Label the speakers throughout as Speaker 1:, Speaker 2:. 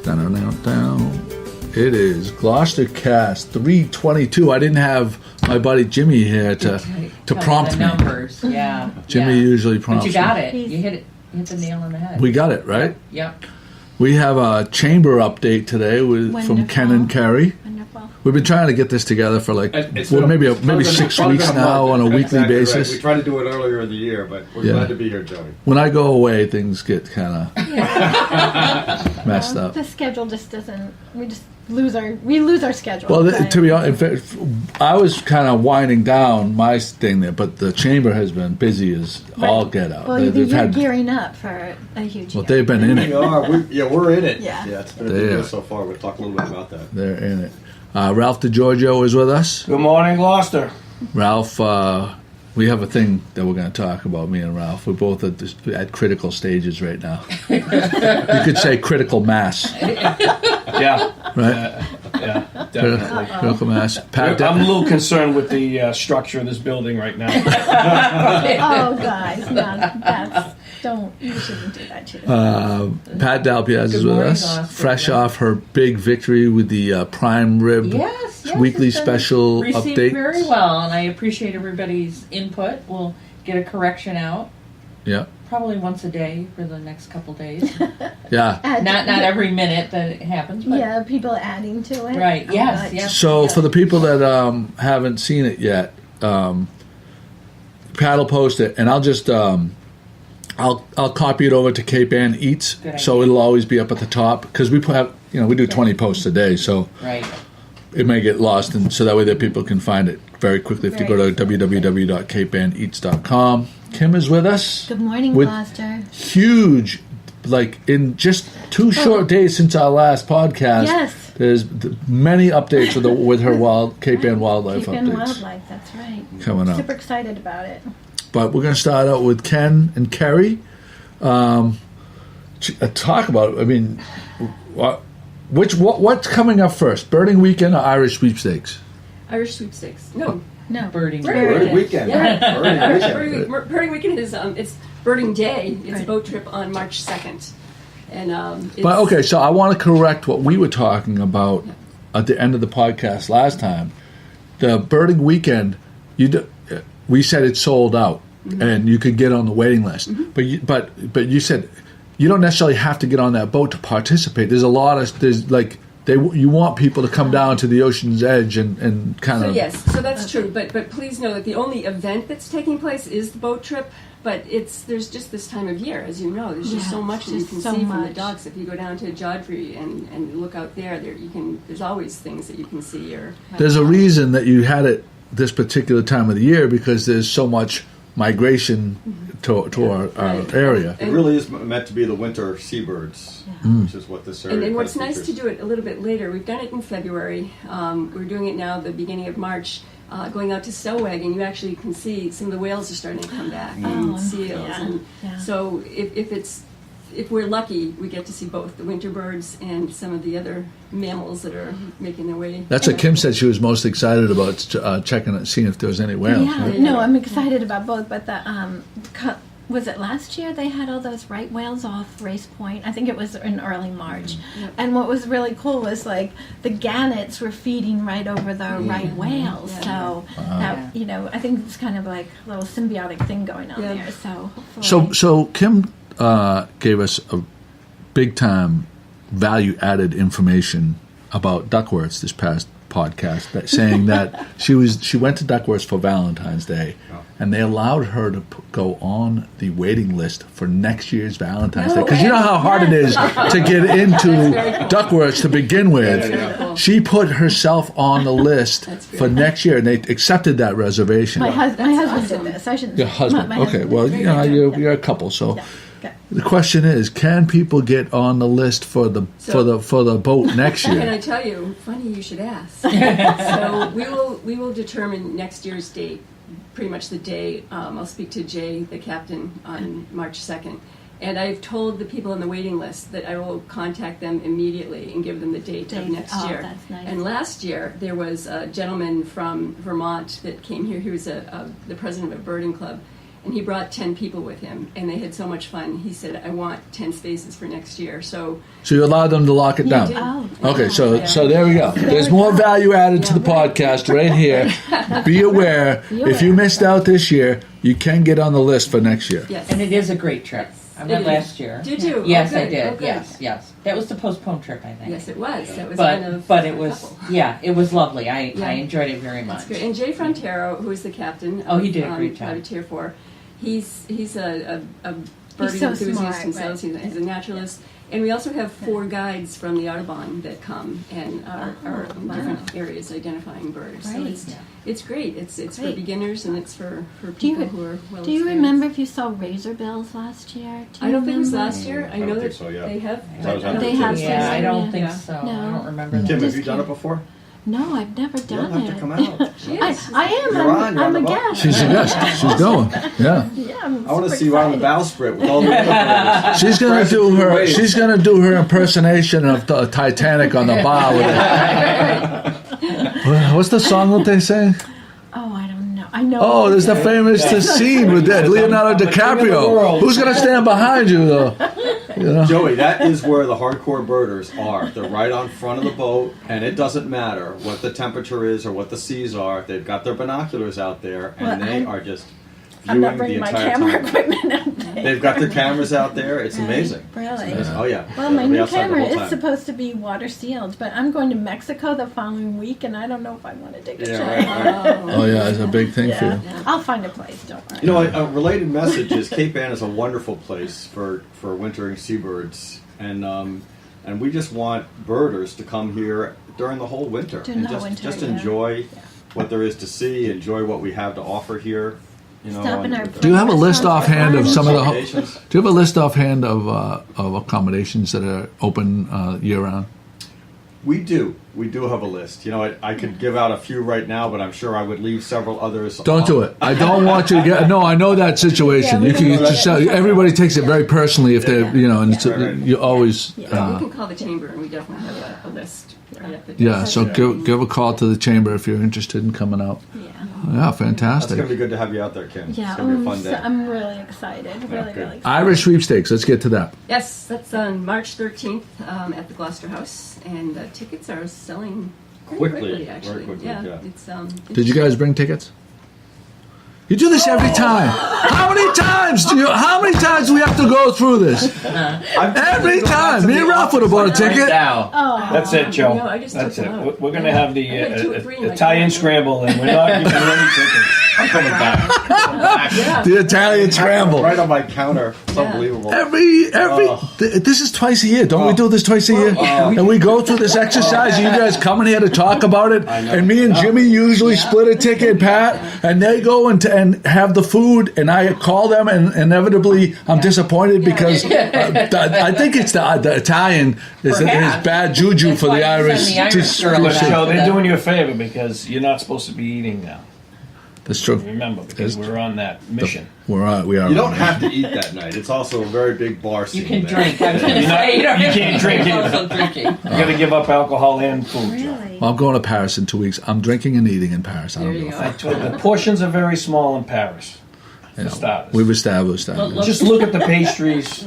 Speaker 1: It is GloucesterCast 322. I didn't have my buddy Jimmy here to prompt
Speaker 2: the
Speaker 1: me.
Speaker 2: Numbers, yeah.
Speaker 1: Jimmy usually prompts
Speaker 2: But you got
Speaker 1: me.
Speaker 2: it. You hit the nail on the head.
Speaker 1: We got it, right?
Speaker 2: Yep.
Speaker 1: We have a chamber update today from Ken and Kerry.
Speaker 3: Wonderful.
Speaker 1: We've been trying to get this together for maybe 6 weeks now on a weekly basis.
Speaker 4: Right. We tried to do it earlier in the year, but we're glad to be here, Joey.
Speaker 1: When I go away, things get kind of messed up.
Speaker 3: The schedule just doesn't. We lose our schedule.
Speaker 1: Well,
Speaker 3: right?
Speaker 1: to be honest, in fact, I was kind of winding down my thing there, but the chamber has been busy as all get out.
Speaker 3: Well, you're gearing up for a huge year.
Speaker 1: They've been in it.
Speaker 4: We are. We're in it.
Speaker 3: Yeah.
Speaker 4: It's been a good year so far. We'll talk a little bit about that.
Speaker 1: They're in it. Ralph DiGiorgio is with us.
Speaker 5: Good morning, Gloucester.
Speaker 1: Ralph, we have a thing that we're going to talk about, me and Ralph. We're both at critical stages right now. You could say critical mass.
Speaker 5: Yeah.
Speaker 1: Right?
Speaker 5: Yeah, definitely.
Speaker 1: Critical mass.
Speaker 5: I'm a little concerned with the structure of this building right now.
Speaker 3: Oh, guys, you shouldn't do that to us.
Speaker 1: Pat Dalpiaz is with
Speaker 2: morning,
Speaker 1: us,
Speaker 2: Gloucester.
Speaker 1: fresh off her big victory with the prime rib
Speaker 2: Yes,
Speaker 1: weekly
Speaker 2: it's been
Speaker 1: special
Speaker 2: received
Speaker 1: update.
Speaker 2: very well, and I appreciate everybody's input. We'll get a correction out
Speaker 1: Yeah,
Speaker 2: probably once a day for the next couple days.
Speaker 1: yeah.
Speaker 2: not every minute that it happens, but
Speaker 3: Yeah, people adding to it.
Speaker 2: right. Yes, yes.
Speaker 1: So for the people that haven't seen it yet, Pat will post it, and I'll just I'll copy it over to Cape Ann Eats,
Speaker 2: Good
Speaker 1: so
Speaker 2: idea.
Speaker 1: it'll always be up at the top because we do 20 posts a day, so
Speaker 2: Right.
Speaker 1: it may get lost, and so that way that people can find it very quickly if you go to www.capeanneats.com. Kim is with us.
Speaker 3: Good morning,
Speaker 1: With
Speaker 3: Gloucester.
Speaker 1: huge, like in just 2 short days since our last podcast.
Speaker 3: Yes.
Speaker 1: There's many updates with her Cape Ann wildlife
Speaker 3: Cape Ann
Speaker 1: updates
Speaker 3: Wildlife, that's right.
Speaker 1: coming up.
Speaker 3: Super excited about it.
Speaker 1: But we're going to start out with Ken and Kerry. Talk about. I mean, what's coming up first? Birding weekend or Irish sweepstakes?
Speaker 6: Irish sweepstakes. No.
Speaker 2: Birding.
Speaker 4: Birding weekend.
Speaker 6: Yeah.
Speaker 4: Birding weekend.
Speaker 6: Birding weekend is it's birding day. It's a boat trip on March 2nd, and it's,
Speaker 1: But okay, so I want to correct what we were talking about at the end of the podcast last time. The birding weekend, we said it's sold out, and you could get on the waiting list. But you said you don't necessarily have to get on that boat to participate. There's a lot of you want people to come down to the ocean's edge and kind
Speaker 6: So
Speaker 1: of.
Speaker 6: yes, so that's true. But please know that the only event that's taking place is the boat trip. But there's just this time of year, as you know. There's just so much that you can see from the docks. If you go down to Jodrey and look out there, there's always things that you can see.
Speaker 1: There's a reason that you had it this particular time of the year because there's so much migration to our area.
Speaker 4: It really is meant to be the winter seabirds, which is what this area.
Speaker 6: And what's nice to do it a little bit later. We've done it in February. We're doing it now the beginning of March. Going out to Selwag, and you actually can see some of the whales are starting to come back, and seals. And so if we're lucky, we get to see both the winter birds and some of the other mammals that are making their way.
Speaker 1: That's what Kim said she was most excited about, seeing if there was any whales.
Speaker 3: Yeah,
Speaker 1: Right?
Speaker 3: no, I'm excited about both, but was it last year they had all those right whales off Race Point? I think it was in early March.
Speaker 6: Yep.
Speaker 3: And what was really cool was like the gannets were feeding right over the right whales.
Speaker 6: Yeah.
Speaker 3: So that, I think it's kind of like a little symbiotic thing going on there. So hopefully.
Speaker 1: So Kim gave us a big time value added information about Duckworth's this past podcast, saying that she went to Duckworth's for Valentine's Day, and they allowed her to go on the waiting list for next year's Valentine's Day. Because you know how hard it is to get into Duckworth's to begin with. She put herself on the list for next year, and they accepted that reservation.
Speaker 3: my husband did this. I shouldn't.
Speaker 1: Your husband.
Speaker 3: My
Speaker 1: Okay,
Speaker 3: husband.
Speaker 1: well, you're a couple, so.
Speaker 3: Yeah. Okay.
Speaker 1: The question is, can people get on the list for the boat next
Speaker 6: Can
Speaker 1: year?
Speaker 6: I tell you? Funny you should ask. So we will determine next year's date, pretty much the day. I'll speak to Jay, the captain, on March 2nd. And I've told the people on the waiting list that I will contact them immediately and give them the date of next year.
Speaker 3: That's nice.
Speaker 6: And last year, there was a gentleman from Vermont that came here. He was the president of a birding club. And he brought 10 people with him, and they had so much fun. He said, I want 10 spaces for next year. So
Speaker 1: you allowed them to lock it
Speaker 6: he
Speaker 1: down.
Speaker 6: did.
Speaker 3: Oh.
Speaker 1: Okay, so there we go. There's more value added to the podcast right here. Be aware, if you missed out this year, you can get on the list for next year.
Speaker 6: Yes.
Speaker 2: And it is a great trip. I went
Speaker 6: It is.
Speaker 2: last year.
Speaker 6: Did you?
Speaker 2: Yes,
Speaker 6: Oh,
Speaker 2: I
Speaker 6: good.
Speaker 2: did.
Speaker 6: Oh, good.
Speaker 2: Yes. That was the postponed trip, I think.
Speaker 6: Yes, it was. That was one of
Speaker 2: But it
Speaker 6: a
Speaker 2: was,
Speaker 6: couple.
Speaker 2: yeah, it was lovely. I
Speaker 6: Yeah.
Speaker 2: enjoyed it very much.
Speaker 6: That's great. And Jay Frontero, who is the captain
Speaker 2: Oh, he
Speaker 6: of,
Speaker 2: did a great job.
Speaker 6: Privateer 4, he's a birding
Speaker 3: so
Speaker 6: enthusiast
Speaker 3: smart,
Speaker 6: himself.
Speaker 3: right.
Speaker 6: He's a naturalist. And we also have 4 guides from the Audubon that come and are in
Speaker 3: wow.
Speaker 6: different areas identifying birds. So
Speaker 3: Great.
Speaker 6: it's great. It's for
Speaker 3: Great.
Speaker 6: beginners and it's for
Speaker 3: Do
Speaker 6: people
Speaker 3: you,
Speaker 6: who are well
Speaker 3: do you
Speaker 6: experienced.
Speaker 3: remember if you saw razorbills last year? Do
Speaker 6: I
Speaker 3: you
Speaker 6: don't think it was
Speaker 3: remember?
Speaker 6: last year. I
Speaker 4: don't
Speaker 6: know
Speaker 4: think
Speaker 6: that
Speaker 4: so, yeah.
Speaker 6: they have.
Speaker 4: So I was on
Speaker 3: They
Speaker 4: the
Speaker 3: have
Speaker 4: kids.
Speaker 2: Yeah, I don't
Speaker 3: Yeah.
Speaker 2: think
Speaker 6: Yeah.
Speaker 2: so.
Speaker 3: No.
Speaker 2: I don't remember that.
Speaker 4: Kim, have
Speaker 3: Just
Speaker 4: you done it
Speaker 3: kidding.
Speaker 4: before?
Speaker 3: No, I've never
Speaker 4: You
Speaker 3: done
Speaker 4: don't have
Speaker 3: it.
Speaker 4: to come out.
Speaker 6: Yes.
Speaker 3: I am.
Speaker 4: You're on,
Speaker 3: I'm
Speaker 4: you're on
Speaker 3: a
Speaker 4: the boat.
Speaker 3: guest.
Speaker 1: She's a guest. She's going. Yeah.
Speaker 3: Yeah, I'm
Speaker 4: I want to
Speaker 3: super
Speaker 4: see you on the
Speaker 3: excited.
Speaker 4: bowsprit with all the other birds.
Speaker 1: She's gonna
Speaker 4: Crashing
Speaker 1: do
Speaker 4: through
Speaker 1: her.
Speaker 4: waves.
Speaker 1: She's gonna do her impersonation of the Titanic on the bar. With it. What's the song that they sing?
Speaker 3: Oh, I don't know. I know.
Speaker 1: Oh, there's the famous scene with that Leonardo
Speaker 5: The king of the
Speaker 1: DiCaprio.
Speaker 5: world.
Speaker 1: Who's gonna stand behind you though? You know?
Speaker 4: Joey, that is where the hardcore birders are. They're right on front of the boat, and it doesn't matter what the temperature is or what the seas are. They've got their binoculars out there, and
Speaker 3: Well,
Speaker 4: they are just
Speaker 3: I'm not
Speaker 4: viewing
Speaker 3: bringing
Speaker 4: the
Speaker 3: my
Speaker 4: entire
Speaker 3: camera
Speaker 4: time.
Speaker 3: equipment out there.
Speaker 4: They've got their cameras out there. It's amazing.
Speaker 3: Really?
Speaker 4: Oh yeah.
Speaker 3: Well, my
Speaker 4: They'll be
Speaker 3: new
Speaker 4: outside the
Speaker 3: camera
Speaker 4: whole
Speaker 3: is
Speaker 4: time.
Speaker 3: supposed to be water sealed, but I'm going to Mexico the following week, and I don't know if I want to take a
Speaker 4: Yeah,
Speaker 3: shot.
Speaker 4: right.
Speaker 1: Oh yeah, it's a big thing for you.
Speaker 3: Yeah, I'll find a place. Don't worry.
Speaker 4: You know, a related message is Cape Ann is a wonderful place for wintering seabirds, and we just want birders to come here during the whole winter
Speaker 3: During
Speaker 4: and
Speaker 3: the whole winter,
Speaker 4: just
Speaker 3: yeah.
Speaker 4: enjoy what there is to see, enjoy what we have to offer here. You know,
Speaker 3: Stop in
Speaker 4: and
Speaker 3: our
Speaker 1: Do you have a list offhand of some of the?
Speaker 4: accommodations.
Speaker 1: Do you have a list offhand of accommodations that are open year round?
Speaker 4: We do have a list. You know, I could give out a few right now, but I'm sure I would leave several others.
Speaker 1: Don't do it. I don't want you to get. No, I know that situation.
Speaker 3: Yeah,
Speaker 1: You can
Speaker 3: we don't
Speaker 1: just
Speaker 3: want that.
Speaker 1: everybody takes it very personally if they're and it's,
Speaker 4: Right.
Speaker 1: you always.
Speaker 6: We can call the chamber, and we definitely have a list. Right at the
Speaker 1: Yeah,
Speaker 6: desk.
Speaker 1: so give a call to the chamber if you're interested in coming out.
Speaker 3: Yeah.
Speaker 1: Yeah,
Speaker 4: That's going to
Speaker 1: fantastic.
Speaker 4: be good to have you out there, Kim.
Speaker 3: Yeah,
Speaker 4: It's going to be a fun day.
Speaker 3: I'm really excited. Really,
Speaker 4: good.
Speaker 3: really excited.
Speaker 1: Irish sweepstakes. Let's get to that.
Speaker 6: Yes, that's on March 13th at the Gloucester House, and tickets are selling very
Speaker 4: Quickly,
Speaker 6: quickly,
Speaker 4: very
Speaker 6: actually.
Speaker 4: quickly,
Speaker 6: yeah,
Speaker 4: yeah.
Speaker 6: it's.
Speaker 1: Did you guys bring tickets? You do this every time. How many times do we have to go through this? Every time. Me and Ralph would have bought a ticket.
Speaker 2: Now.
Speaker 3: Oh,
Speaker 5: That's it, Joe.
Speaker 6: No, I just
Speaker 5: That's
Speaker 6: took
Speaker 5: it.
Speaker 6: them out.
Speaker 5: We're going to have the
Speaker 6: I had 2 or 3 in my
Speaker 5: Italian
Speaker 6: car.
Speaker 5: scramble, and we're not giving you any tickets. I'm coming back.
Speaker 6: Yeah.
Speaker 1: The Italian scramble.
Speaker 4: Right on my counter. It's
Speaker 6: Yeah.
Speaker 4: unbelievable.
Speaker 1: This is twice a year. Don't we do this twice a year? And we go through this exercise. You guys coming here to talk about it, and me and Jimmy usually split a ticket, Pat, and they go and have the food, and I call them, and inevitably I'm disappointed because I think it's the Italian is
Speaker 2: Perhaps.
Speaker 1: bad juju
Speaker 2: That's
Speaker 1: for
Speaker 2: why
Speaker 1: the
Speaker 2: you send
Speaker 1: Irish.
Speaker 2: the Irish
Speaker 1: Just-
Speaker 2: girl
Speaker 5: But,
Speaker 2: back.
Speaker 5: Joe, they're doing you a favor because you're not supposed to be eating now.
Speaker 1: That's true.
Speaker 5: Remember, because we're on that mission.
Speaker 1: We are.
Speaker 4: You don't have to eat that night. It's also a very big bar scene.
Speaker 2: You can
Speaker 4: there.
Speaker 2: drink. I was going to
Speaker 5: You're not-
Speaker 2: say,
Speaker 5: you can't drink
Speaker 2: There's
Speaker 5: either.
Speaker 2: also drinking.
Speaker 5: You got to give up alcohol and food, Joe.
Speaker 3: really?
Speaker 1: Well, I'm going to Paris in 2 weeks. I'm drinking and eating in Paris. I don't
Speaker 6: There
Speaker 1: give
Speaker 6: you
Speaker 1: a
Speaker 6: go.
Speaker 1: fuck.
Speaker 5: The portions are very small in Paris.
Speaker 1: You know,
Speaker 5: For starters.
Speaker 1: we've established that.
Speaker 2: Look,
Speaker 5: Just look at the pastries.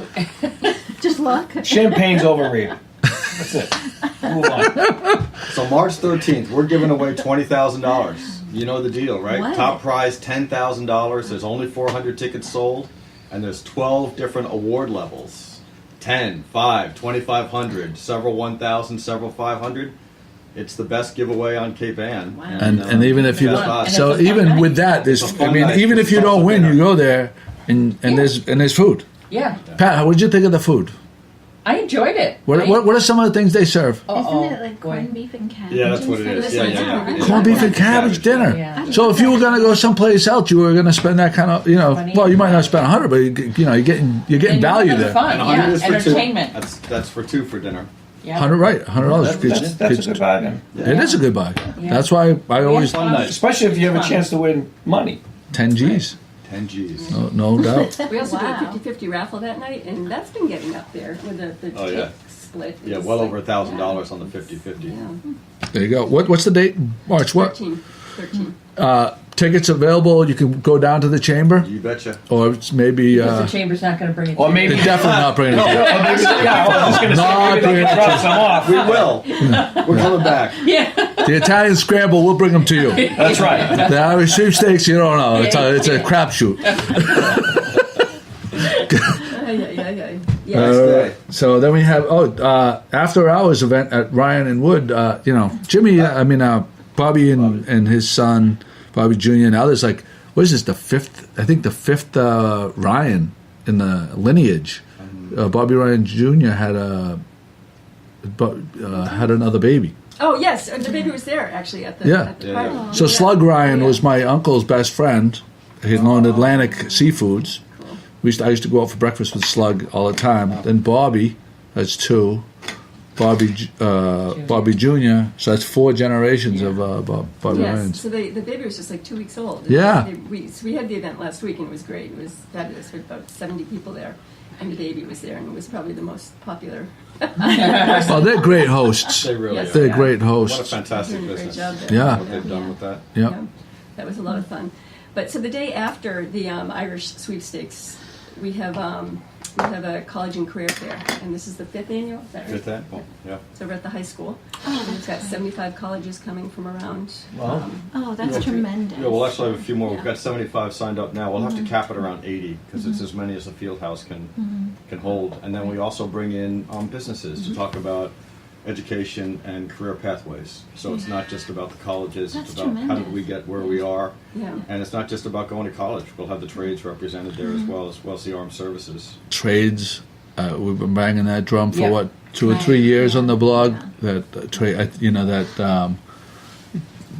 Speaker 3: Just look.
Speaker 5: Champagne's overrated. That's it. Move on.
Speaker 4: So March 13th, we're giving away $20,000. You know the deal, right?
Speaker 3: What?
Speaker 4: Top prize $10,000. There's only 400 tickets sold, and there's 12 different award levels: 10, 5, 2,500, several 1,000, several 500. It's the best giveaway on Cape Ann.
Speaker 3: Wow.
Speaker 1: And even if you
Speaker 4: best
Speaker 1: don't,
Speaker 4: odds.
Speaker 1: so
Speaker 2: And it's a fun
Speaker 1: even
Speaker 2: night.
Speaker 1: with that, there's.
Speaker 4: It's a fun
Speaker 1: I mean,
Speaker 4: night.
Speaker 1: even if you
Speaker 4: It's
Speaker 1: don't
Speaker 4: also
Speaker 1: win,
Speaker 4: dinner.
Speaker 1: you go there, and there's food.
Speaker 2: Yeah,
Speaker 1: Pat, what did you think of the food?
Speaker 2: I enjoyed it.
Speaker 1: What are some of the things they serve?
Speaker 2: Uh-oh.
Speaker 3: Isn't it like
Speaker 2: Boy.
Speaker 3: corned beef and cabbage?
Speaker 4: Yeah, that's
Speaker 3: and
Speaker 4: what it
Speaker 3: stuff?
Speaker 4: is. Yeah.
Speaker 1: Corned beef and cabbage dinner.
Speaker 2: Yeah.
Speaker 1: So if you were going to go someplace else, you were going to spend that kind of,
Speaker 2: Money.
Speaker 1: well, you might not spend 100, but you're getting
Speaker 2: And
Speaker 1: value
Speaker 2: having
Speaker 1: there.
Speaker 2: fun.
Speaker 4: And 100
Speaker 2: Yeah,
Speaker 4: is for
Speaker 2: entertainment.
Speaker 4: two. That's for two for dinner.
Speaker 2: Yeah.
Speaker 1: $100, right? $100.
Speaker 5: That's a good bargain.
Speaker 1: It is a good buy.
Speaker 2: Yeah.
Speaker 1: That's why I always
Speaker 4: Fun night.
Speaker 5: Especially if you have a chance to win money.
Speaker 1: 10 G's.
Speaker 4: 10 G's.
Speaker 1: No doubt.
Speaker 6: We also
Speaker 3: Wow.
Speaker 6: did a 50-50 raffle that night, and that's been getting up there with the
Speaker 4: Oh, yeah.
Speaker 6: tick split.
Speaker 4: Yeah,
Speaker 6: It's
Speaker 4: well
Speaker 6: like-
Speaker 4: over $1,000 on the 50-50.
Speaker 6: Yeah,
Speaker 1: There you go. What's the date? March what?
Speaker 6: 13.
Speaker 1: tickets available. You can go down to the chamber,
Speaker 4: You betcha.
Speaker 1: or it's maybe
Speaker 2: Because the chamber's not going to bring it.
Speaker 5: Or
Speaker 2: to
Speaker 5: maybe
Speaker 1: they're definitely not bringing it.
Speaker 5: Yeah, I was going to say
Speaker 1: Not
Speaker 5: maybe they
Speaker 1: bringing
Speaker 5: can
Speaker 1: it
Speaker 5: drop some off.
Speaker 4: We will. We're coming back.
Speaker 2: Yeah.
Speaker 1: The Italian scramble, we'll bring them to you.
Speaker 5: That's right.
Speaker 1: The Irish sweepstakes, you don't know. It's a crapshoot.
Speaker 6: Yes.
Speaker 4: day.
Speaker 1: So then we have after hours event at Ryan and Wood. Jimmy. Bobby and his son, Bobby Jr. and others. Like, what is this? The fifth? I think the fifth Ryan in the lineage. Bobby Ryan Jr. had another baby.
Speaker 6: Oh yes, the baby was there actually at the party.
Speaker 1: So Slug Ryan was my uncle's best friend. He owned Atlantic Seafoods. I used to go out for breakfast with Slug all the time. Then Bobby, that's two. Bobby Jr. So that's 4 generations of Bobby Ryans.
Speaker 6: So the baby was just like 2 weeks old.
Speaker 1: Yeah.
Speaker 6: We had the event last week and it was great. It was fabulous. We had about 70 people there, and the baby was there, and it was probably the most popular.
Speaker 1: Oh, they're great hosts.
Speaker 4: They really
Speaker 6: Yes.
Speaker 4: are.
Speaker 1: They're great
Speaker 4: What a
Speaker 1: hosts.
Speaker 4: fantastic
Speaker 6: Doing a great
Speaker 4: business.
Speaker 6: job there.
Speaker 1: Yeah.
Speaker 4: What they've done with that.
Speaker 1: Yeah.
Speaker 6: That was a lot of fun. But so the day after the Irish sweepstakes, we have a college and career fair, and this is the 5th annual. Is that right?
Speaker 4: Get that? Oh, yeah.
Speaker 6: So we're at the high school. And it's got 75 colleges coming from around.
Speaker 5: Wow.
Speaker 3: Oh, that's tremendous.
Speaker 4: Yeah, we'll actually have a few more. We've
Speaker 6: Yeah.
Speaker 4: got 75 signed up now. We'll have to cap it around 80 because it's as many as the field house can hold. And then we also bring in businesses to talk about education and career pathways. So it's not just about the colleges.
Speaker 3: That's
Speaker 4: It's about how did
Speaker 3: tremendous.
Speaker 4: we get where we are.
Speaker 6: Yeah.
Speaker 4: And it's not just about going to college. We'll have the trades represented there as well as the armed services.
Speaker 1: Trades. We've been banging that drum for
Speaker 2: Yeah.
Speaker 1: 2 or 3 years on the blog. That trade.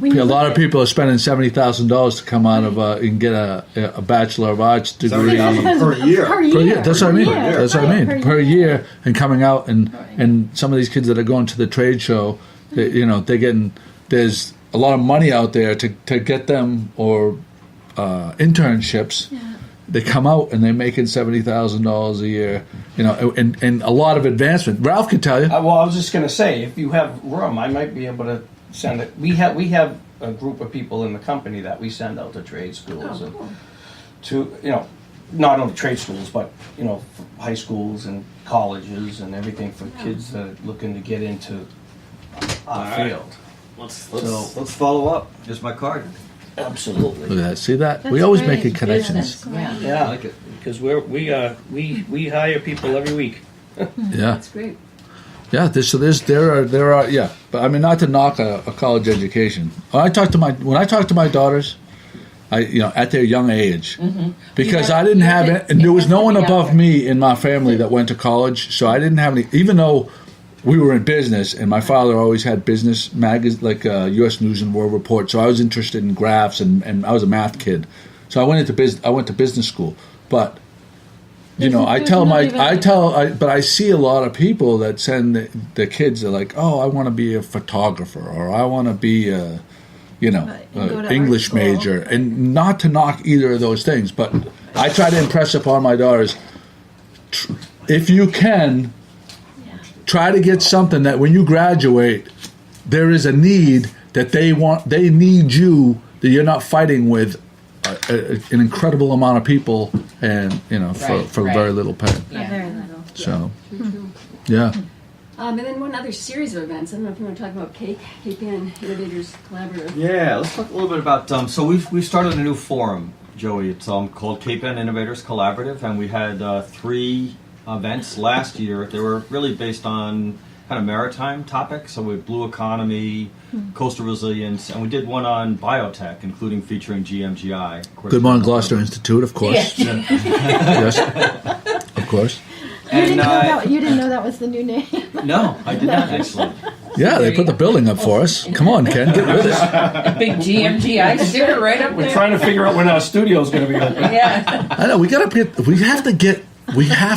Speaker 1: A lot of people are spending $70,000 to come out of and get a Bachelor of Arts degree.
Speaker 4: $70,000 per year.
Speaker 3: Per
Speaker 1: Per
Speaker 3: year.
Speaker 1: year. That's what I mean.
Speaker 3: Per year.
Speaker 1: That's what I
Speaker 3: Right,
Speaker 1: mean. Per year and coming out and some of these kids that are going to the trade show, they're getting. There's a lot of money out there to get them or internships.
Speaker 3: Yeah.
Speaker 1: They come out and they're making $70,000 a year. And a lot of advancement. Ralph can tell you.
Speaker 5: I was just going to say, if you have room, I might be able to send it. We have a group of people in the company that we send out to trade schools and to not only trade schools but high schools and colleges and everything for kids that are looking to get into our
Speaker 4: All right.
Speaker 5: field.
Speaker 4: Let's follow up. Here's my card.
Speaker 5: Absolutely.
Speaker 1: Look at that. See that?
Speaker 3: That's
Speaker 1: We always
Speaker 3: great.
Speaker 1: making connections.
Speaker 3: That's great.
Speaker 2: Yeah.
Speaker 5: Yeah,
Speaker 4: I like it.
Speaker 5: because we hire people every week.
Speaker 1: Yeah.
Speaker 6: That's great.
Speaker 1: Yeah, there are but I mean, not to knock a college education. When I talk to my daughters, at their young age, because I didn't have it, and there was no one above me in my family that went to college, so I didn't have any. Even though we were in business, and my father always had business magazines like U.S. News and World Report, so I was interested in graphs, and I was a math kid, so I went to business school, but. But I see a lot of people that send the kids. They're like, "Oh, I want to be a photographer, or I want to be a,
Speaker 3: Right. And go to
Speaker 1: English
Speaker 3: art school.
Speaker 1: major." And not to knock either of those things, but I try to impress upon my daughters, if you can, try to get something that when you graduate, there is a need that they need you, that you're not fighting with an incredible amount of people, and for
Speaker 2: Right.
Speaker 1: very little pay.
Speaker 2: Yeah.
Speaker 3: Very little.
Speaker 1: So, yeah.
Speaker 6: And then one other series of events. I don't know if you want to talk about KPN Innovators Collaborative.
Speaker 4: Yeah, let's talk a little bit about. So we've started a new forum, Joey. It's called KPN Innovators Collaborative, and we had 3 events last year. They were really based on kind of maritime topics. So we had blue economy, coastal resilience, and we did one on biotech, including featuring GMGI. Of course,
Speaker 1: Good morning, Gloucester Institute, of course.
Speaker 2: Yeah.
Speaker 1: Yes, of course.
Speaker 3: You didn't know that was the new name.
Speaker 4: No, I did not actually.
Speaker 1: Yeah, they put the building up for us. Come on, Ken, get with us.
Speaker 2: A big GMGI sticker right up
Speaker 5: We're
Speaker 2: there.
Speaker 5: trying to figure out when our studio's going to be open.
Speaker 2: Yeah.
Speaker 1: I know we have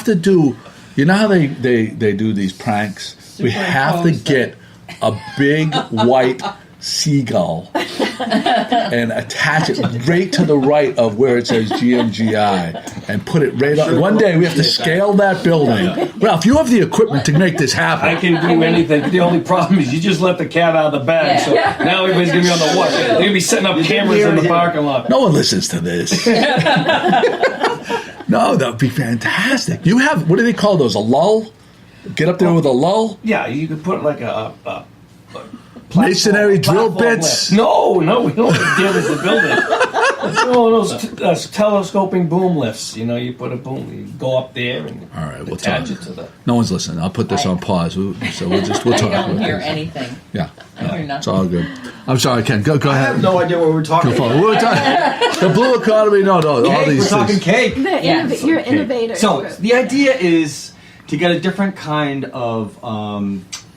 Speaker 1: to do. You know how they do these pranks. We
Speaker 2: Super
Speaker 1: have to
Speaker 2: imposed.
Speaker 1: get a big white seagull and attach it right to the right of where it says GMGI and put it right up. One day we have to scale that building. Ralph, you have the equipment to make this happen.
Speaker 5: I can do anything. The only problem is you just let the cat out of the bag. So now everybody's going to be on the watch. They're going to be setting up cameras in the parking lot.
Speaker 1: No one listens to this. No, that would be fantastic. You have, what do they call those, a lull? Get up there with a lull?
Speaker 5: Yeah, you could put like a
Speaker 1: Masonry drill
Speaker 5: platform
Speaker 1: bits?
Speaker 5: lift. No, we don't damage the building. No, those telescoping boom lifts. You know, you put a boom, you go up there and
Speaker 1: All right, we'll
Speaker 5: attach
Speaker 1: talk.
Speaker 5: it to the.
Speaker 1: No one's listening. I'll put this on pause. So we'll
Speaker 2: I
Speaker 1: talk.
Speaker 2: don't hear
Speaker 1: about this.
Speaker 2: anything.
Speaker 1: Yeah,
Speaker 2: I hear
Speaker 1: it's
Speaker 2: nothing.
Speaker 1: all good. I'm sorry, Ken. Go
Speaker 4: I
Speaker 1: ahead.
Speaker 4: have no idea what we're talking
Speaker 1: Go
Speaker 4: about.
Speaker 1: forward. We're talking the blue economy. No, all
Speaker 4: Cake,
Speaker 1: these
Speaker 4: we're talking
Speaker 1: things.
Speaker 4: cake.
Speaker 3: You're innovators.
Speaker 4: So
Speaker 3: group.
Speaker 4: the idea is to get a different kind of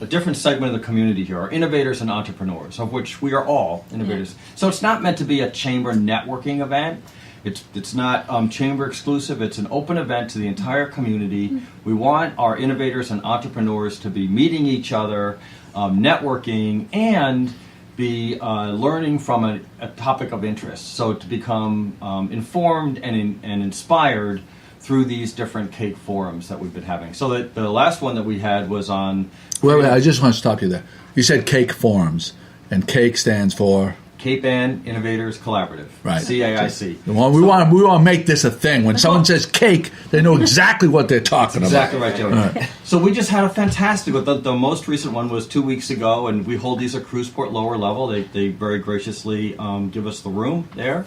Speaker 4: a different segment of the community here are innovators and entrepreneurs, of which we are all innovators. So it's not meant to be a chamber networking event. It's not chamber exclusive. It's an open event to the entire community. We want our innovators and entrepreneurs to be meeting each other, networking, and be learning from a topic of interest. So to become informed and inspired through these different cake forums that we've been having. So that the last one that we had was on...
Speaker 1: Wait, I just want to stop you there. You said cake forums, and cake stands for...
Speaker 4: Cape Ann Innovators Collaborative,
Speaker 1: Right.
Speaker 4: CAIC.
Speaker 1: We want to make this a thing. When someone says cake, they know exactly what they're talking
Speaker 4: Exactly
Speaker 1: about.
Speaker 4: right, Joey. So we just had a fantastic one. The most recent one was 2 weeks ago, and we hold these at Cruiseport lower level. They very graciously give us the room there.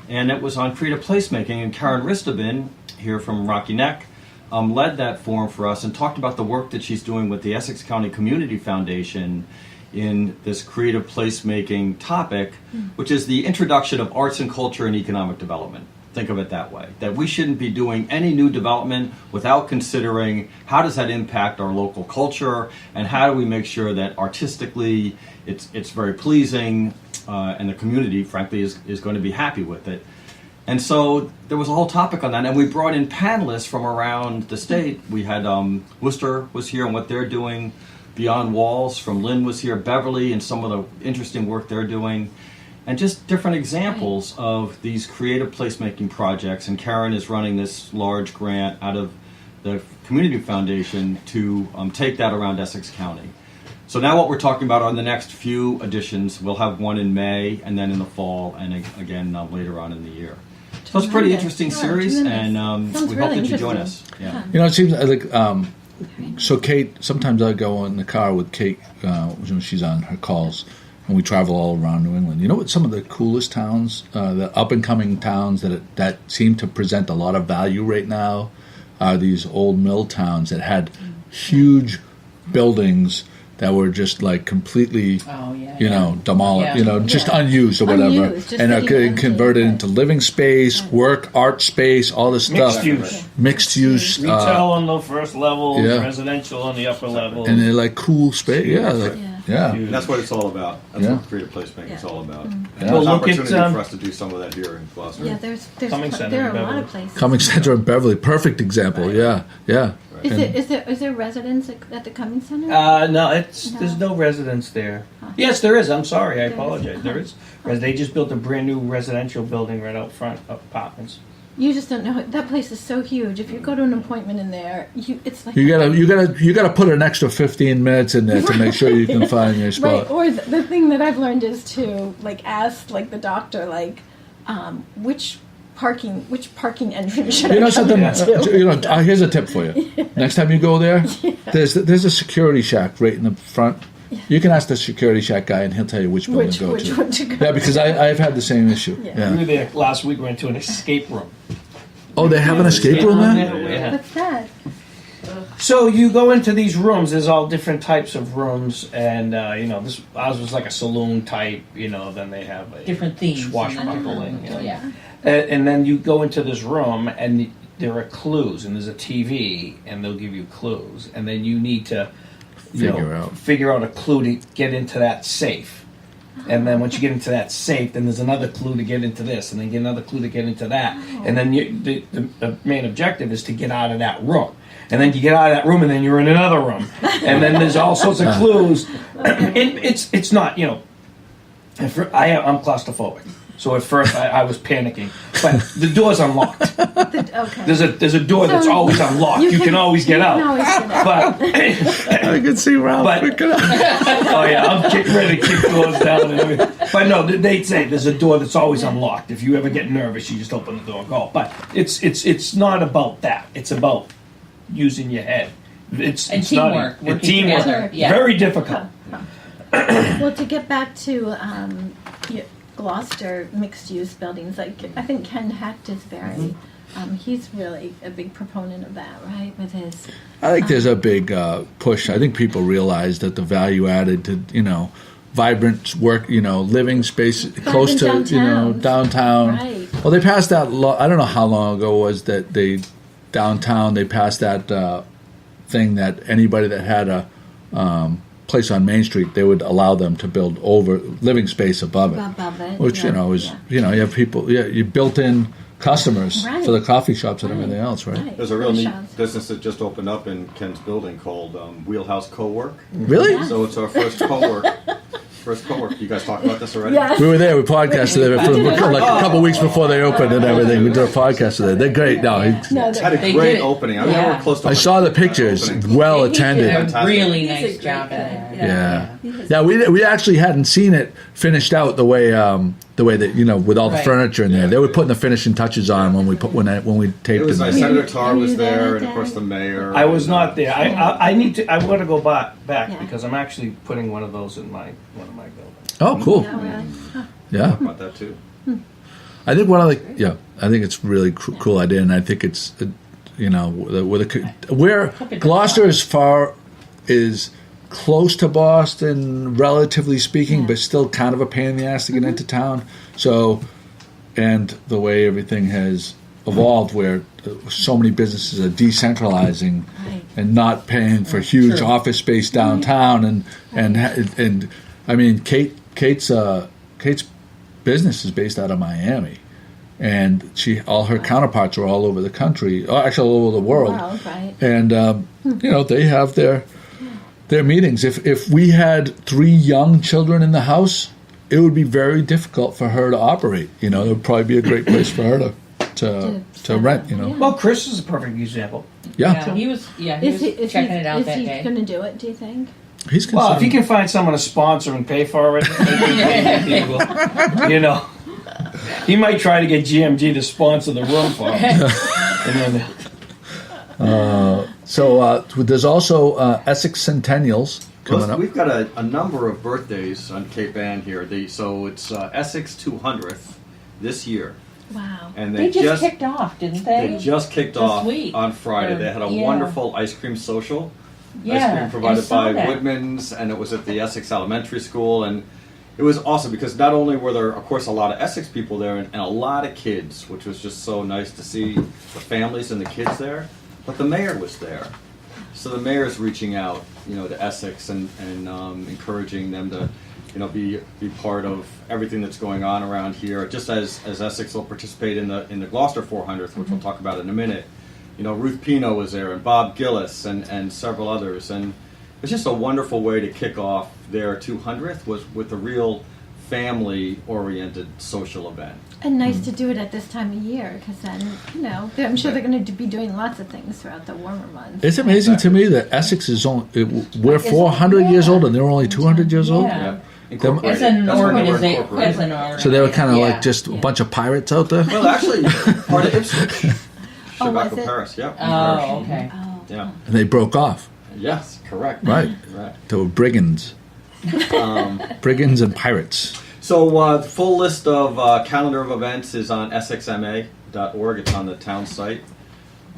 Speaker 4: And it was on creative placemaking, and Karen Ristabin, here from Rocky Neck, led that forum for us and talked about the work that she's doing with the Essex County Community Foundation in this creative placemaking topic, which is the introduction of arts and culture and economic development. Think of it that way, that we shouldn't be doing any new development without considering how does that impact our local culture and how do we make sure that artistically it's very pleasing and the community, frankly, is going to be happy with it. And so there was a whole topic on that, and we brought in panelists from around the state. We had Worcester was here and what they're doing. Beyond Walls from Lynn was here, Beverly, and some of the interesting work they're doing, and just different examples of these creative placemaking projects. And Karen is running this large grant out of the Community Foundation to take that around Essex County. So now what we're talking about on the next few editions, we'll have one in May, and then in the fall, and again later on in the year. So it's a pretty interesting series, and we hope that you join us. Yeah.
Speaker 1: You know, it seems like... So Kate, sometimes I go in the car with Kate when she's on her calls, and we travel all around New England. You know what? Some of the coolest towns, the up and coming towns that seem to present a lot of value right now, are these old mill towns that had huge buildings that were just like completely, demolished, just unused or whatever,
Speaker 3: Unused, just
Speaker 1: and are
Speaker 3: sitting
Speaker 1: getting
Speaker 3: empty.
Speaker 1: converted into living space, work, art space, all this stuff. Mixed use.
Speaker 5: Retail on the first level,
Speaker 1: yeah.
Speaker 5: residential on the upper level.
Speaker 1: And they're like cool space. Yeah, yeah.
Speaker 4: And that's what it's all about. That's
Speaker 1: Yeah.
Speaker 4: what creative placemaking is all about. And
Speaker 1: Yeah.
Speaker 4: there's
Speaker 5: Well,
Speaker 4: an
Speaker 5: look at,
Speaker 4: opportunity for us to do some of that here in Gloucester.
Speaker 3: Yeah, there's
Speaker 5: Coming Center
Speaker 3: there are
Speaker 5: in
Speaker 3: a lot
Speaker 5: Beverly.
Speaker 3: of places.
Speaker 1: Cumming Center in Beverly, perfect example. Yeah.
Speaker 3: Is there residents at the Cumming Center?
Speaker 5: No, there's no residence there. Yes, there is. I'm sorry. I apologize. There is. They just built a brand new residential building right out front of apartments.
Speaker 3: You just don't know. That place is so huge. If you go to an appointment in there, it's like
Speaker 1: You gotta put an extra 15 minutes in there to make sure you can find your spot.
Speaker 3: right. Or the thing that I've learned is to ask the doctor which parking entrance should
Speaker 1: You know
Speaker 3: I come
Speaker 1: something?
Speaker 3: into?
Speaker 1: Here's a tip for you. Next time you go there, there's a security shack right in the front. You can ask the security shack guy, and he'll tell you which building to go
Speaker 3: Which
Speaker 1: to.
Speaker 3: one to go
Speaker 1: Yeah, because I've had the same issue.
Speaker 3: Yeah.
Speaker 5: We were
Speaker 1: Yeah.
Speaker 5: there last week. We went to an escape room.
Speaker 1: Oh, they have an escape room there?
Speaker 5: Yeah.
Speaker 3: What's that?
Speaker 5: So you go into these rooms. There's all different types of rooms, and ours was like a saloon type. Then they have a
Speaker 2: Different themes.
Speaker 5: swashbuckling.
Speaker 2: Yeah.
Speaker 5: And then you go into this room, and there are clues, and there's a TV, and they'll give you clues, and then you need to figure out a clue to get into that safe. And then once you get into that safe, then there's another clue to get into this, and then get another clue to get into that. And then the main objective is to get out of that room. And then you get out of that room, and then you're in another room. And then there's all sorts of clues. And it's not, I'm claustrophobic. So at first I was panicking, but the door's unlocked.
Speaker 3: Okay.
Speaker 5: There's a door that's
Speaker 3: So
Speaker 5: always unlocked. You can always get out.
Speaker 3: always get out.
Speaker 5: But
Speaker 1: I can see Ralph.
Speaker 5: But-
Speaker 1: picking up.
Speaker 5: oh yeah, I'm ready to kick doors down and everything. But no, they say there's a door that's always unlocked. If you ever get nervous, you just open the door and go. But it's not about that. It's about using your head. It's
Speaker 2: teamwork,
Speaker 5: not,
Speaker 2: working
Speaker 5: teamwork.
Speaker 2: together, yeah.
Speaker 5: Very difficult.
Speaker 3: Well, to get back to Gloucester mixed-use buildings, like I think Ken Hecht is very, he's really a big proponent of that, right? With his,
Speaker 1: I think there's a big push. I think people realize that the value added to, vibrant work, living space close to, downtown.
Speaker 3: Right.
Speaker 1: Well, they passed that law. I don't know how long ago it was that they passed that thing that anybody that had a place on Main Street, they would allow them to build over living space above it.
Speaker 3: above it.
Speaker 1: Which,
Speaker 3: yeah,
Speaker 1: is,
Speaker 3: yeah.
Speaker 1: you have people, you built in customers
Speaker 3: Right.
Speaker 1: for the coffee shops and everything else, right?
Speaker 3: Right.
Speaker 4: There's a real neat
Speaker 3: Shops.
Speaker 4: business that just opened up in Ken's building called Wheelhouse Co-work.
Speaker 1: Really?
Speaker 3: Yeah.
Speaker 4: So it's our first co-work. You guys talked about this already?
Speaker 3: Yes.
Speaker 1: We were there. We podcasted there for like a couple weeks before they opened and everything. We did a podcast with them. They're great. No,
Speaker 3: No,
Speaker 4: It's had a
Speaker 2: They
Speaker 4: great
Speaker 2: did.
Speaker 4: opening. I mean,
Speaker 2: Yeah.
Speaker 4: we're close to.
Speaker 1: I saw the pictures. Well
Speaker 2: He did
Speaker 1: attended.
Speaker 2: a
Speaker 4: Fantastic.
Speaker 2: really
Speaker 6: He's a
Speaker 2: nice
Speaker 6: great
Speaker 2: job
Speaker 6: guy.
Speaker 2: at it.
Speaker 1: Yeah.
Speaker 6: He has-
Speaker 1: Yeah, we actually hadn't seen it finished out the way that with all the
Speaker 2: Right.
Speaker 1: furniture in there. They were putting the finishing touches on when we taped
Speaker 4: It was
Speaker 1: it.
Speaker 4: nice. Senator Tarr
Speaker 3: Were
Speaker 4: was
Speaker 3: you there
Speaker 4: there,
Speaker 3: that
Speaker 4: and of course
Speaker 3: day?
Speaker 4: the mayor.
Speaker 5: I was not there. I need to. I want to go back
Speaker 3: Yeah.
Speaker 5: because I'm actually putting one of those in one of my buildings.
Speaker 1: Oh, cool.
Speaker 3: Yeah, really.
Speaker 1: Yeah.
Speaker 4: Talk about that too.
Speaker 1: I think I think it's really cool idea, and I think it's, where Gloucester is close to Boston, relatively speaking, but still kind of a pain in the ass to get into town. So, and the way everything has evolved, where so many businesses are decentralizing
Speaker 3: Right.
Speaker 1: and not paying for huge
Speaker 2: True.
Speaker 1: office space downtown, and I mean, Kate's business is based out of Miami, and all her counterparts are all over the country, actually all over the world.
Speaker 3: Wow, right.
Speaker 1: And they have their meetings. If we had 3 young children in the house, it would be very difficult for her to operate. It would probably be a great place for her to rent.
Speaker 3: Yeah.
Speaker 5: Well, Chris is a perfect example.
Speaker 1: Yeah.
Speaker 2: He was
Speaker 3: Is
Speaker 2: checking it out
Speaker 3: is
Speaker 2: that
Speaker 3: he
Speaker 2: day.
Speaker 3: going to do it, do you think?
Speaker 1: He's
Speaker 5: Well, if he
Speaker 1: considered-
Speaker 5: can find someone to sponsor and pay for it, he will. He might try to get GMG to sponsor the room for him. And then,
Speaker 1: So there's also Essex Centennials coming
Speaker 4: Well,
Speaker 1: up.
Speaker 4: we've got a number of birthdays on Cape Ann here. So it's Essex 200th this year,
Speaker 3: Wow.
Speaker 4: and
Speaker 2: They just kicked off, didn't they?
Speaker 4: They just kicked
Speaker 2: This
Speaker 4: off
Speaker 2: week.
Speaker 4: on Friday. They had a
Speaker 2: Yeah.
Speaker 4: wonderful ice cream social.
Speaker 2: Yeah,
Speaker 4: Ice cream
Speaker 2: I
Speaker 4: provided
Speaker 2: saw
Speaker 4: by
Speaker 2: that.
Speaker 4: Woodman's, and it was at the Essex Elementary School, and it was awesome because not only were there, of course, a lot of Essex people there and a lot of kids, which was just so nice to see the families and the kids there, but the mayor was there. So the mayor's reaching out, to Essex and encouraging them to, be part of everything that's going on around here. Just as Essex will participate in the Gloucester 400th, which we'll talk about in a minute. Ruth Pino was there, and Bob Gillis, and several others, and it's just a wonderful way to kick off their 200th was with a real family-oriented social event.
Speaker 3: And nice to do it at this time of year, because then, I'm sure they're going to be doing lots of things throughout the warmer months.
Speaker 1: It's amazing to me that Essex is only, we're 400 years old and they're only 200 years old.
Speaker 2: Yeah.
Speaker 4: Incorporated.
Speaker 2: As an
Speaker 4: That's why we're
Speaker 2: organization,
Speaker 4: incorporated.
Speaker 1: So they were kind of
Speaker 2: Yeah.
Speaker 1: like just a bunch of pirates out there.
Speaker 4: Well, actually, part of Ipswich.
Speaker 3: Oh, was
Speaker 4: Shabaka
Speaker 3: it?
Speaker 4: Paris, yeah.
Speaker 2: Oh, okay.
Speaker 3: Oh.
Speaker 4: Yeah.
Speaker 1: And they broke off.
Speaker 4: Yes, correct.
Speaker 1: Right.
Speaker 4: Right.
Speaker 1: They were brigands. Brigands and pirates.
Speaker 4: So the full list of calendar of events is on essexma.org. It's on the town site.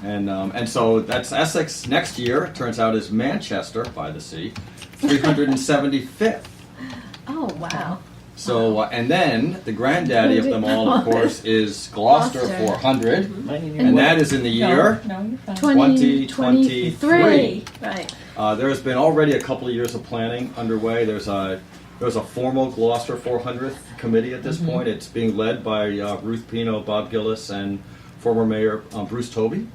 Speaker 4: And so that's Essex next year. It turns out is Manchester by the sea, 375th.
Speaker 3: Oh, wow.
Speaker 4: So and then the granddaddy of them all, of course, is Gloucester
Speaker 3: Gloucester.
Speaker 4: 400,
Speaker 5: then,
Speaker 4: and that is in the year.
Speaker 2: No, you're fine.
Speaker 4: 2023.
Speaker 3: Right.
Speaker 4: There's been already a couple of years of planning underway. There's a formal Gloucester 400th committee at this point. It's being led by Ruth Pino, Bob Gillis, and former Mayor Bruce Toby.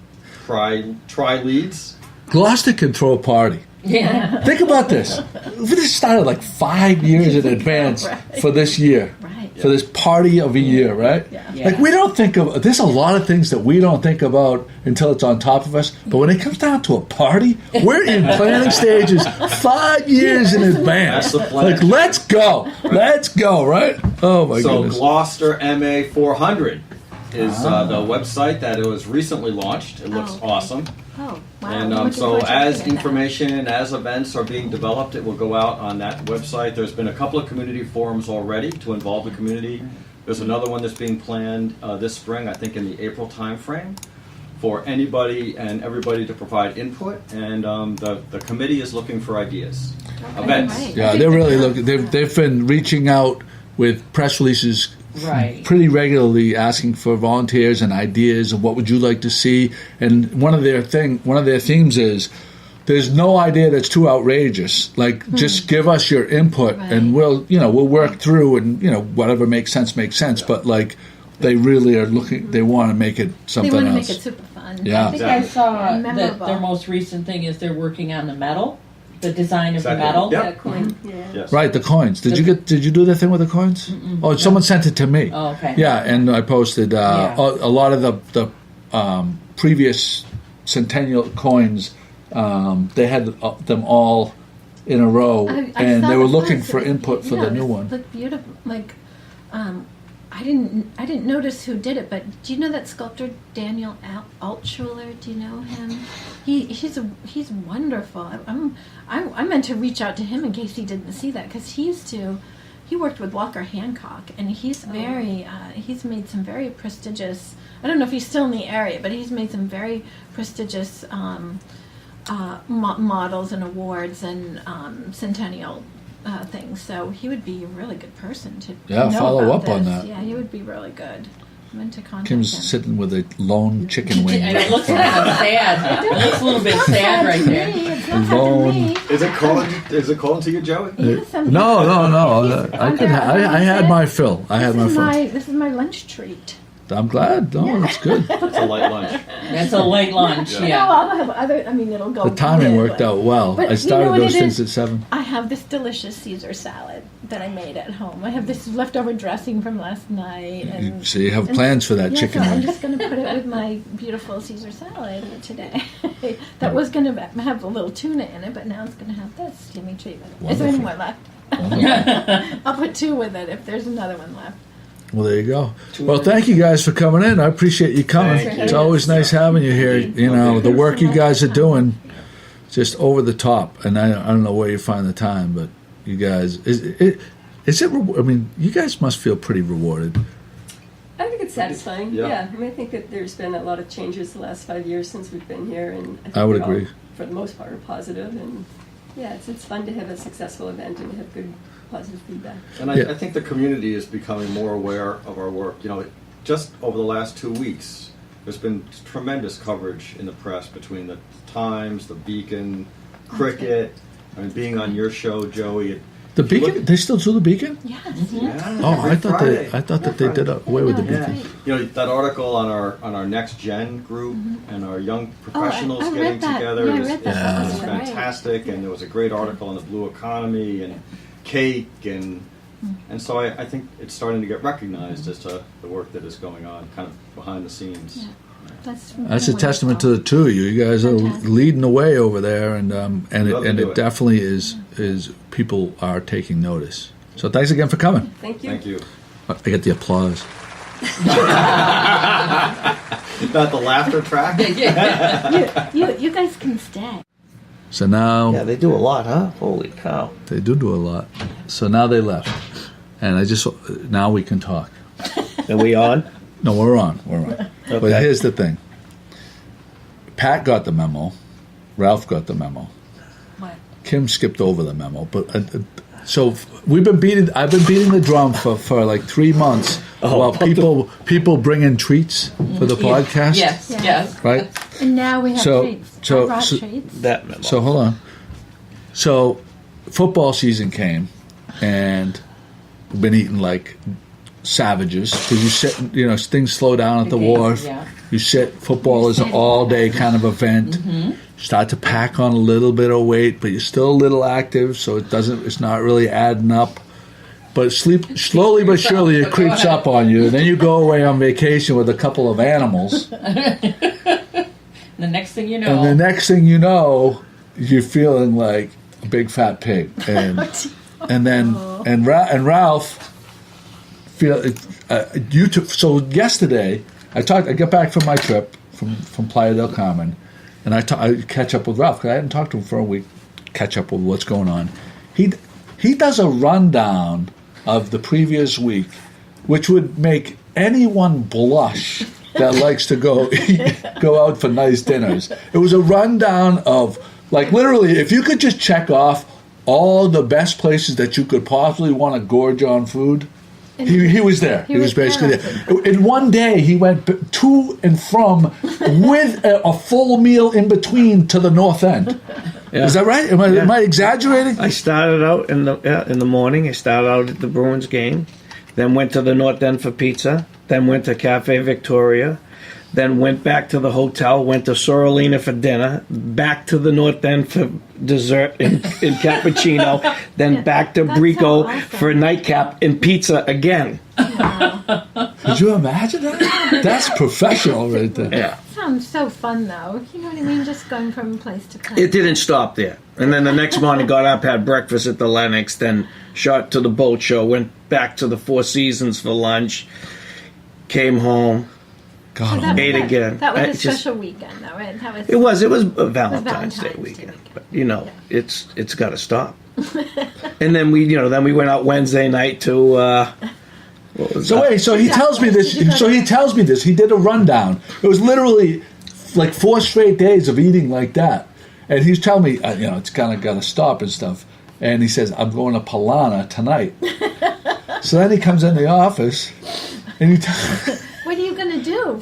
Speaker 4: Try leads.
Speaker 1: Gloucester can throw a party.
Speaker 2: Yeah.
Speaker 1: Think about this. This started like 5 years in advance for this year.
Speaker 3: Right.
Speaker 1: For this party of a year, right?
Speaker 3: Yeah.
Speaker 1: Like we don't think of. There's a lot of things that we don't think about until it's on top of us. But when it comes down to a party, we're in planning stages 5 years in advance.
Speaker 4: That's the plan.
Speaker 1: Like let's go, right? Oh my
Speaker 4: So
Speaker 1: goodness.
Speaker 4: Gloucester MA 400 is the website that it was recently launched. It looks
Speaker 3: Oh, okay.
Speaker 4: awesome.
Speaker 3: Oh, wow.
Speaker 4: And
Speaker 3: I'm looking
Speaker 4: so
Speaker 3: forward to
Speaker 4: as
Speaker 3: looking at that.
Speaker 4: information, as events are being developed, it will go out on that website. There's been a couple of community forums already to involve the community. There's another one that's being planned this spring, I think in the April timeframe, for anybody and everybody to provide input. And the committee is looking for ideas. Events.
Speaker 3: Right.
Speaker 1: Yeah, they're really looking. They've been reaching out with press releases
Speaker 2: Right.
Speaker 1: pretty regularly, asking for volunteers and ideas of what would you like to see. And one of their themes is there's no idea that's too outrageous. Like just give us your input,
Speaker 3: Right.
Speaker 1: and we'll work through, and whatever makes sense. But like they really are looking. They want to make it
Speaker 3: They
Speaker 1: something
Speaker 3: want to
Speaker 1: else.
Speaker 3: make it super fun.
Speaker 1: Yeah.
Speaker 2: I think I saw that
Speaker 3: Memorable.
Speaker 2: their most recent thing is they're working on the metal, the design of
Speaker 4: Exactly.
Speaker 2: the metal.
Speaker 4: Yep.
Speaker 6: Yeah, coin. Yeah.
Speaker 4: Yes.
Speaker 1: Right, the coins. Did you do the thing with the coins? Oh, someone sent it to me.
Speaker 2: Oh, okay.
Speaker 1: Yeah, and I posted
Speaker 2: Yeah.
Speaker 1: a lot of the previous centennial coins. They had them all in a row,
Speaker 3: I
Speaker 1: and
Speaker 3: saw
Speaker 1: they were
Speaker 3: the
Speaker 1: looking
Speaker 3: photos.
Speaker 1: for input for the
Speaker 3: it
Speaker 1: new
Speaker 3: was-
Speaker 1: one.
Speaker 3: Looked beautiful. Like, I didn't notice who did it, but do you know that sculptor Daniel Altschuler? Do you know him? He's wonderful. I meant to reach out to him in case he didn't see that, because he worked with Walker Hancock, and he's he's made some very prestigious. I don't know if he's still in the area, but he's made some very prestigious models and awards and centennial things. So he would be a really good person to
Speaker 1: Yeah,
Speaker 3: know
Speaker 1: follow
Speaker 3: about
Speaker 1: up on
Speaker 3: this.
Speaker 1: that.
Speaker 3: Yeah, he would be really good. I meant to contact
Speaker 1: Kim's
Speaker 3: him.
Speaker 1: sitting with a lone chicken wing.
Speaker 2: And it looks kind of sad. It looks a little bit sad right there.
Speaker 3: It's not
Speaker 1: Alone.
Speaker 3: for me.
Speaker 4: Is it calling to you, Joey?
Speaker 3: Yes, I'm-
Speaker 1: No.
Speaker 3: He's
Speaker 1: I had my fill. I had my fill.
Speaker 3: This is my lunch treat.
Speaker 1: I'm glad. No, that's good.
Speaker 4: It's a light lunch.
Speaker 2: That's a late lunch,
Speaker 4: Yeah.
Speaker 3: No,
Speaker 2: yeah.
Speaker 3: I'll have other. I mean, it'll go.
Speaker 1: The timing
Speaker 3: with,
Speaker 1: worked
Speaker 3: but-
Speaker 1: out well.
Speaker 3: But
Speaker 1: I
Speaker 3: you
Speaker 1: started
Speaker 3: know what
Speaker 1: those
Speaker 3: it
Speaker 1: things
Speaker 3: is?
Speaker 1: at 7.
Speaker 3: I have this delicious Caesar salad that I made at home. I have this leftover dressing from last night, and
Speaker 1: So you have plans for that
Speaker 3: yeah,
Speaker 1: chicken
Speaker 3: so I'm
Speaker 1: wing.
Speaker 3: just going to put it with my beautiful Caesar salad today. That was going to have a little tuna in it, but now it's going to have this yummy treatment. Is there any more left? I'll put 2 with it if there's another one left.
Speaker 1: Well, there you go. Well, thank you guys for coming in. I appreciate you coming.
Speaker 4: Thank you.
Speaker 1: It's always nice having you here. You know, the work you guys are doing, just over the top. And I don't know where you find the time, but you guys, is it? I mean, you guys must feel pretty rewarded.
Speaker 6: I think it's satisfying.
Speaker 4: Yeah.
Speaker 6: Yeah. I mean, I think that there's been a lot of changes the last 5 years since we've been here, and think
Speaker 1: I would
Speaker 6: they're all,
Speaker 1: agree.
Speaker 6: for the most part, are positive. And yeah, it's fun to have a successful event and to have good, positive feedback.
Speaker 4: And
Speaker 1: Yeah.
Speaker 4: I think the community is becoming more aware of our work. You know, just over the last 2 weeks, there's been tremendous coverage in the press between the Times, the Beacon, Cricket. I mean, being on your show, Joey.
Speaker 1: The
Speaker 4: if you look
Speaker 1: Beacon?
Speaker 4: at-
Speaker 1: They still do the Beacon?
Speaker 3: Yes.
Speaker 4: Yeah,
Speaker 1: Oh, I
Speaker 4: every
Speaker 1: thought
Speaker 4: Friday.
Speaker 1: they did away with the
Speaker 3: Yeah.
Speaker 1: Beacon.
Speaker 4: You know, that article on our next gen group and our young professionals
Speaker 3: I read
Speaker 4: getting
Speaker 3: that.
Speaker 4: together
Speaker 3: Yeah, I
Speaker 4: is
Speaker 3: read that.
Speaker 1: Yeah.
Speaker 4: is
Speaker 3: That's right.
Speaker 4: fantastic. And there was a great article on the blue economy and cake and so I think it's starting to get recognized as to the work that is going on kind of behind the scenes.
Speaker 3: Yeah. That's
Speaker 1: That's a testament to the two of you. You guys are
Speaker 3: Fantastic.
Speaker 1: leading the way over there, and
Speaker 4: Love to
Speaker 1: it
Speaker 4: do it.
Speaker 1: definitely is people are taking notice. So thanks again for coming.
Speaker 6: Thank you.
Speaker 4: Thank you.
Speaker 1: I get the applause.
Speaker 4: Not the laughter track.
Speaker 3: You guys can stay.
Speaker 1: So now
Speaker 7: Yeah, they do a lot, huh? Holy cow.
Speaker 1: they do a lot. So now they left, and now we can talk.
Speaker 7: Are we on?
Speaker 1: No, we're on. But
Speaker 7: Okay.
Speaker 1: here's the thing. Pat got the memo. Ralph got the memo.
Speaker 2: What?
Speaker 1: Kim skipped over the memo, but so I've been beating the drum for like 3 months about people bringing treats for the podcast.
Speaker 2: Yes,
Speaker 3: Yes.
Speaker 2: yes.
Speaker 1: Right.
Speaker 3: And now we have treats. I brought
Speaker 1: so
Speaker 3: treats.
Speaker 7: That memo.
Speaker 1: so hold on. So football season came, and we've been eating like savages because you sit, things slow down at the
Speaker 2: Okay,
Speaker 1: wharf.
Speaker 2: yeah.
Speaker 1: You sit. Football is an all-day kind of event. Start to pack on a little bit of weight, but you're still a little active, so it's not really adding up. But slowly but surely it creeps up on you. And then you go away on vacation with a couple of animals.
Speaker 2: The next thing you know.
Speaker 1: And the next thing you know, you're feeling like a big fat pig. And Ralph so yesterday I got back from my trip from Playa del Carmen, and I catch up with Ralph because I hadn't talked to him for a week. Catch up with what's going on. He does a rundown of the previous week, which would make anyone blush that likes to go out for nice dinners. It was a rundown of, like, literally, if you could just check off all the best places that you could possibly want to gorge on food, he was there. He was basically there. In one day, he went to and from with a full meal in between to the North End. Yeah. Is that right? Am I exaggerating?
Speaker 7: I started out in the morning. I started out at the Bruins game, then went to the North End for pizza, then went to Cafe Victoria, then went back to the hotel, went to Sorolina for dinner, back to the North End for dessert in cappuccino, then back to Brico for nightcap and pizza again.
Speaker 3: Wow.
Speaker 1: Could you imagine that? That's professional right there.
Speaker 7: Yeah.
Speaker 3: Sounds so fun, though. You know what I mean? Just going from place to place.
Speaker 7: It didn't stop there. And then the next morning, got up, had breakfast at the Lennox, then shot to the boat show, went back to the Four Seasons for lunch, came home, ate again.
Speaker 3: That was a special weekend, though, right?
Speaker 7: It was a Valentine's Day weekend. But, it's got to stop. And then we went out Wednesday night to.
Speaker 1: So he tells me this. He did a rundown. It was literally like 4 straight days of eating like that, and he's telling me, it's kind of got to stop and stuff. And he says, "I'm going to Palana tonight." So then he comes in the office, and he.
Speaker 3: What are you going to do?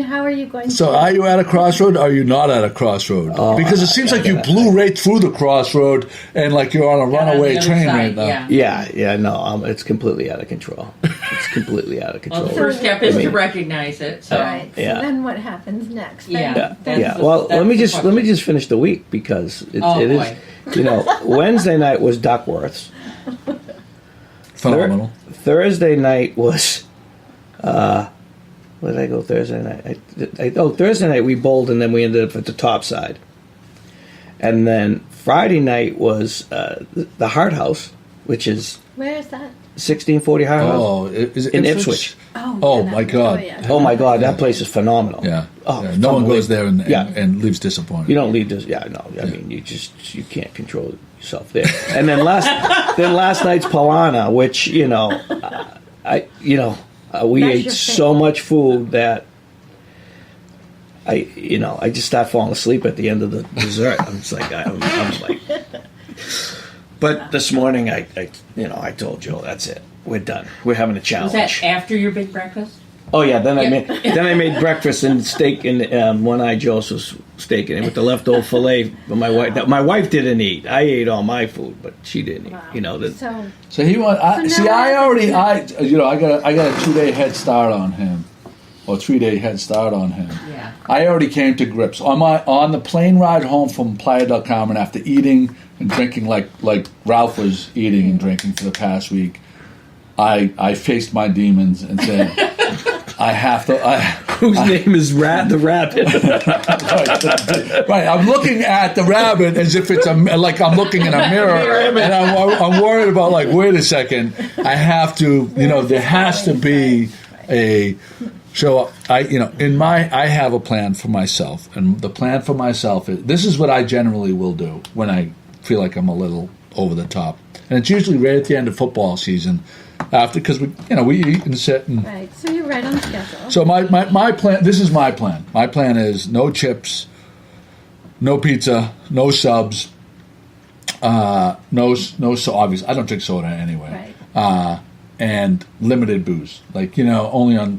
Speaker 3: How are you going to...
Speaker 1: So are you at a crossroad or are you not at a crossroad? Because it seems like you blew right through the crossroad and like you're on a runaway train right now.
Speaker 7: No, it's completely out of control. It's completely out of control.
Speaker 2: Well, the first step is to recognize it. So.
Speaker 3: Right. So then what happens next?
Speaker 7: Let me just finish the week because it is. Wednesday night was Duckworth's.
Speaker 1: Phenomenal.
Speaker 7: Thursday night was. Where did I go Thursday night? Thursday night we bowled and then we ended up at the top side. And then Friday night was the Hart House, which is...
Speaker 3: Where is that?
Speaker 7: 1640 Hart House.
Speaker 1: Oh, is it
Speaker 7: in Ipswich?
Speaker 1: Oh my God.
Speaker 7: Oh my God, that place is phenomenal.
Speaker 1: Yeah.
Speaker 7: Oh,
Speaker 1: yeah. No one goes there and leaves disappointed.
Speaker 7: You don't leave this. Yeah, no. I mean, you can't control yourself there. And then last night's Palana, which we ate so much food that I just start falling asleep at the end of the dessert. I'm like, but this morning I told Joe, that's it. We're done. We're having a challenge.
Speaker 2: Was that after your big breakfast?
Speaker 7: Oh yeah. Then I made breakfast and steak and One-Eyed Joseph's steak and with the leftover fillet. But my wife didn't eat. I ate all my food, but she didn't eat.
Speaker 3: Wow.
Speaker 1: So he went. I got a 2-day head start on him, or 3-day head start on him.
Speaker 2: Yeah.
Speaker 1: I already came to grips on the plane ride home from Playa del Carmen after eating and drinking like Ralph was eating and drinking for the past week. I faced my demons and said, I have to.
Speaker 7: Whose name is the rabbit?
Speaker 1: Right. I'm looking at the rabbit as if it's like I'm looking in a mirror, and I'm worried about wait a second. I have to. There has to be a. So I have a plan for myself, and the plan for myself is this is what I generally will do when I feel like I'm a little over the top, and it's usually right at the end of football season. Because we eat and sit and
Speaker 3: right. So you're right on schedule.
Speaker 1: So my plan. This is my plan. My plan is no chips, no pizza, no subs, no. So obvious. I don't drink soda anyway.
Speaker 3: Right.
Speaker 1: And limited booze. Only on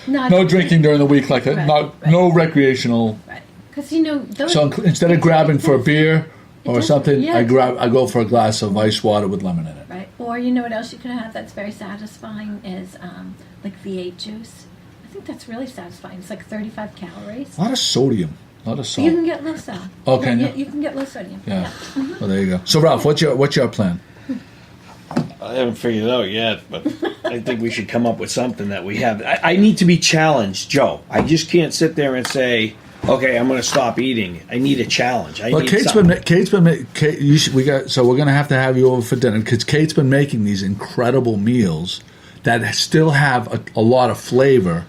Speaker 1: no drinking during the week. No recreational.
Speaker 3: Right. Because
Speaker 1: So instead of grabbing for a beer or something, I go for a glass of ice water with lemon in it.
Speaker 3: Right. Or you know what else you can have that's very satisfying is like V8 juice. I think that's really satisfying. It's like 35 calories.
Speaker 1: A lot of sodium. A lot of salt.
Speaker 3: You can get low salt.
Speaker 1: Oh, can you?
Speaker 3: You can get low sodium.
Speaker 1: Yeah. Well, there you go. So, Ralph, what's your plan?
Speaker 7: I haven't figured it out yet, but I think we should come up with something that we have. I need to be challenged, Joe. I just can't sit there and say, okay, I'm going to stop eating. I need a challenge.
Speaker 1: Well, Kate's been we're going to have you over for dinner because Kate's been making these incredible meals that still have a lot of flavor,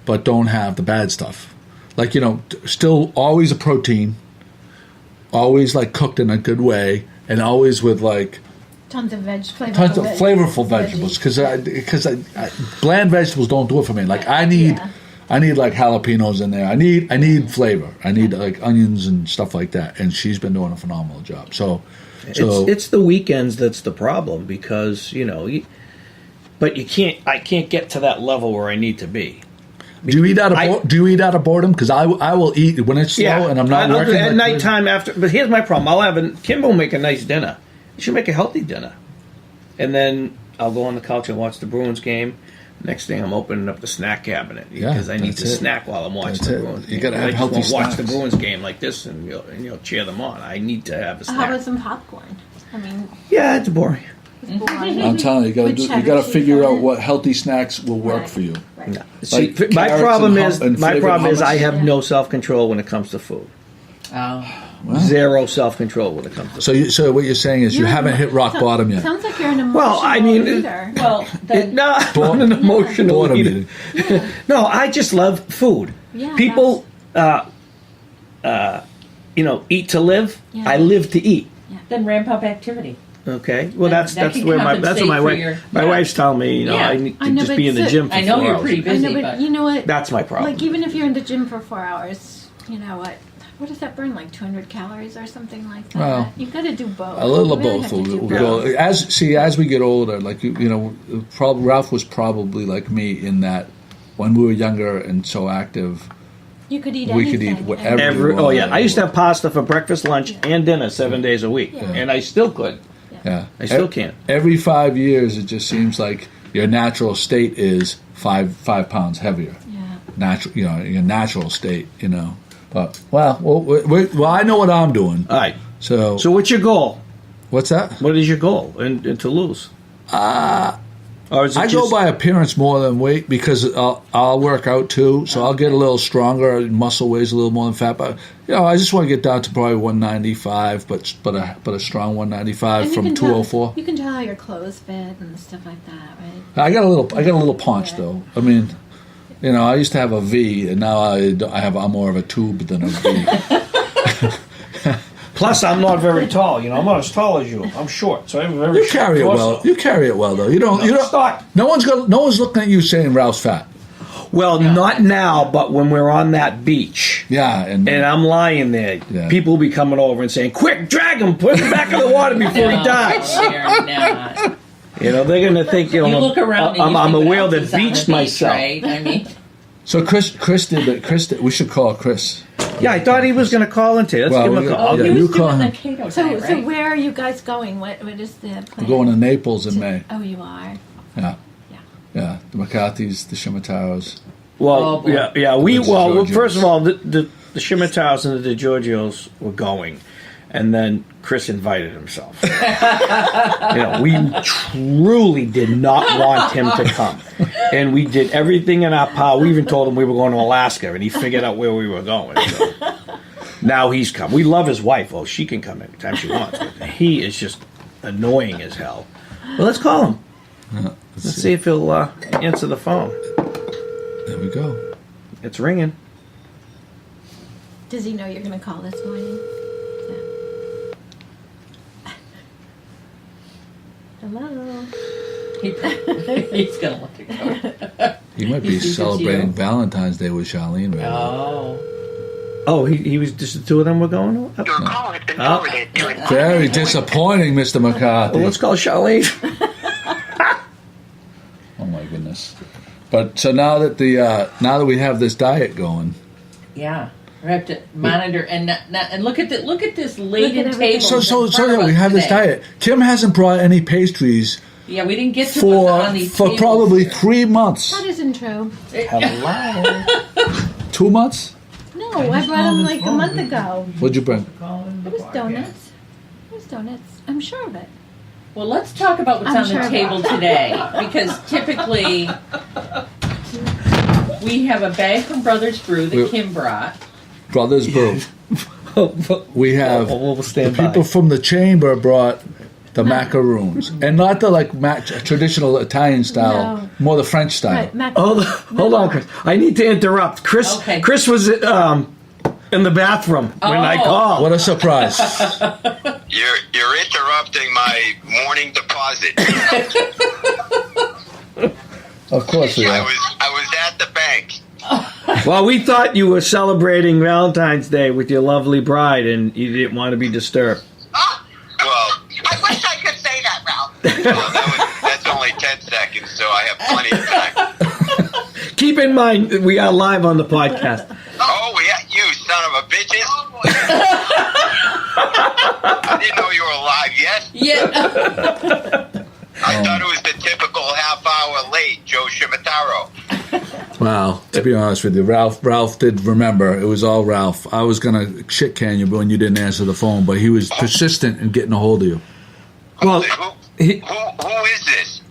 Speaker 1: but don't have the bad stuff. Like, still always a protein, always like cooked in a good way, and always with like
Speaker 3: tons of
Speaker 1: flavorful vegetables. Because bland vegetables don't do it for me. Like I need like jalapenos in there. I need flavor. I need like onions and stuff like that. And she's been doing a phenomenal job. So
Speaker 7: it's the weekends that's the problem because but I can't get to that level where I need to be.
Speaker 1: Do you eat out of boredom? Because I will eat when it's slow and I'm not working.
Speaker 7: At nighttime after. But here's my problem. Kim will make a nice dinner. She'll make a healthy dinner, and then I'll go on the couch and watch the Bruins game. Next thing, I'm opening up the snack cabinet because I need to snack while I'm watching the Bruins game.
Speaker 1: You got to have healthy snacks.
Speaker 7: Watch the Bruins game like this and cheer them on. I need to have a snack.
Speaker 3: How about some popcorn? I mean,
Speaker 7: yeah, it's boring.
Speaker 1: I'm telling you, you got to figure out what healthy snacks will work for you.
Speaker 3: Right.
Speaker 7: No. See, my problem is I have no self-control when it comes to food.
Speaker 2: Oh.
Speaker 1: Well,
Speaker 7: Zero self-control when it comes to food.
Speaker 1: So what you're saying is you haven't hit rock bottom yet.
Speaker 3: Sounds like you're an emotional eater.
Speaker 7: I'm an emotional eater. No, I just love food.
Speaker 3: Yeah,
Speaker 7: people, eat to live.
Speaker 3: Yeah.
Speaker 7: I live to eat.
Speaker 2: Then ramp up activity.
Speaker 7: Okay. Well,
Speaker 2: That
Speaker 7: that's
Speaker 2: can
Speaker 7: where my
Speaker 2: compensate
Speaker 7: my wife's telling me. I need to just be in the gym for 4 hours.
Speaker 2: I know you're pretty busy,
Speaker 3: I know, but you know what?
Speaker 7: That's my problem.
Speaker 3: Like even if you're in the gym for 4 hours, you know what? What does that burn? Like 200 calories or something like that.
Speaker 1: Well,
Speaker 3: You've got to do both.
Speaker 1: A little of
Speaker 3: You really
Speaker 1: both.
Speaker 3: have to do
Speaker 1: We'll
Speaker 3: both.
Speaker 1: go as we get older. Like Ralph was probably like me in that when we were younger and so active.
Speaker 3: You could eat
Speaker 1: We
Speaker 3: anything.
Speaker 1: could eat whatever.
Speaker 7: I used to have pasta for breakfast, lunch, and dinner 7 days a week, and I still could.
Speaker 1: Yeah,
Speaker 7: I still can't.
Speaker 1: Every 5 years, it just seems like your natural state is 5 pounds heavier.
Speaker 3: Yeah.
Speaker 1: Natural, your natural state, But well, I know what I'm doing.
Speaker 7: All right.
Speaker 1: So
Speaker 7: what's your goal?
Speaker 1: what's that?
Speaker 7: What is your goal? And to lose? Or is it
Speaker 1: I go by appearance more than weight because I'll work out too, so I'll get a little stronger. Muscle weighs a little more than fat, but I just want to get down to probably 195, but a strong 195
Speaker 3: And
Speaker 1: from 204.
Speaker 3: You can tell how your clothes fit and stuff like that, right?
Speaker 1: I got a little paunch though. I mean, I used to have a V, and now I'm more of a tube than a V.
Speaker 7: Plus, I'm not very tall. I'm not as tall as you. I'm short, so I have a very.
Speaker 1: You carry it well. You carry it well, though. You don't.
Speaker 7: Stop.
Speaker 1: No one's looking at you saying Ralph's fat.
Speaker 7: Well, not now, but when we're on that beach.
Speaker 1: Yeah, and
Speaker 7: I'm lying there.
Speaker 1: Yeah.
Speaker 7: People will be coming over and saying, "Quick, drag him! Put him back in the water before he dies."
Speaker 2: You're not.
Speaker 7: They're going to think,
Speaker 2: You look around and
Speaker 7: I'm a
Speaker 2: you see
Speaker 7: whale
Speaker 2: what
Speaker 7: that
Speaker 2: else is on the
Speaker 7: beached
Speaker 2: beach,
Speaker 7: myself.
Speaker 2: Right? I mean,
Speaker 1: so Chris did. We should call Chris.
Speaker 7: Yeah, I thought he was going to call in today. Let's give him a call.
Speaker 1: Yeah,
Speaker 2: he
Speaker 1: you
Speaker 2: was
Speaker 1: call
Speaker 2: doing
Speaker 1: him.
Speaker 2: the keto
Speaker 3: So,
Speaker 2: diet,
Speaker 3: so
Speaker 2: right?
Speaker 3: where are you guys going? What is the plan?
Speaker 1: We're going to Naples in May.
Speaker 3: Oh, you are.
Speaker 1: Yeah.
Speaker 3: Yeah.
Speaker 1: Yeah, the McCarthy's, the Shimataros.
Speaker 7: Well,
Speaker 2: Oh, boy.
Speaker 7: yeah.
Speaker 1: DiGiorgio's.
Speaker 7: First of all, the Shimataros and the DiGiorgios were going, and then Chris invited himself. We truly did not want him to come, and we did everything in our power. We even told him we were going to Alaska, and he figured out where we were going. So. Now he's come. We love his wife. Oh, she can come anytime she wants, but he is just annoying as hell. Well, let's call him. Let's see if he'll answer the phone.
Speaker 1: There we go.
Speaker 7: It's ringing.
Speaker 3: Does he know you're going to call this morning? Hello.
Speaker 2: He's gonna look at it.
Speaker 1: He might be
Speaker 2: He sees
Speaker 1: celebrating
Speaker 2: you.
Speaker 1: Valentine's Day with Charlene right now.
Speaker 2: Oh.
Speaker 7: Oh, he was just the two of them were going?
Speaker 8: Your call has been forwarded to an
Speaker 1: Very disappointing, Mr. McCarthy.
Speaker 7: Well, let's call Charlene.
Speaker 1: Oh my goodness! But so now that we have this diet going,
Speaker 2: Yeah. We have to monitor and look at this laden
Speaker 3: everything.
Speaker 2: table.
Speaker 1: so we have this diet. Kim hasn't brought any pastries
Speaker 2: Yeah, we didn't get to put on these
Speaker 1: for
Speaker 2: tables.
Speaker 1: probably 3 months.
Speaker 3: That isn't true.
Speaker 5: Hello.
Speaker 1: 2 months?
Speaker 3: No, I brought them like a month ago.
Speaker 1: What'd you bring?
Speaker 3: It was donuts. It was donuts. I'm sure of it.
Speaker 2: Well, let's talk about what's
Speaker 3: I'm
Speaker 2: on
Speaker 3: sure
Speaker 2: the
Speaker 3: of
Speaker 2: table today, because typically we have a bag from Brothers Brew that Kim brought.
Speaker 1: Brothers Brew. We have
Speaker 7: We'll stand
Speaker 1: the people from the chamber brought the macaroons, and not the traditional Italian style,
Speaker 3: No.
Speaker 1: more the French style.
Speaker 3: Right, Mac-
Speaker 7: Hold on, Chris. I need to interrupt. Chris
Speaker 2: Okay.
Speaker 7: Chris was in the bathroom when I
Speaker 2: Oh.
Speaker 7: called.
Speaker 1: What a surprise!
Speaker 8: You're interrupting my morning deposit.
Speaker 1: Of course we
Speaker 8: I
Speaker 1: are.
Speaker 8: was at the bank.
Speaker 7: Well, we thought you were celebrating Valentine's Day with your lovely bride, and you didn't want to be disturbed.
Speaker 8: Well,
Speaker 9: I wish I could say that, Ralph.
Speaker 8: that's only 10 seconds, so I have plenty of time.
Speaker 7: Keep in mind that we are live on the podcast.
Speaker 8: Oh, yeah, you son of a bitches.
Speaker 9: Oh, boy.
Speaker 8: I didn't know you were alive yet.
Speaker 2: Yeah.
Speaker 8: I thought it was the typical half hour late Joe Shimataro.
Speaker 1: Wow. To be honest with you, Ralph did remember. It was all Ralph. I was gonna shit can you when you didn't answer the phone, but he was persistent in getting a hold of you.
Speaker 7: Well,
Speaker 8: Who is this?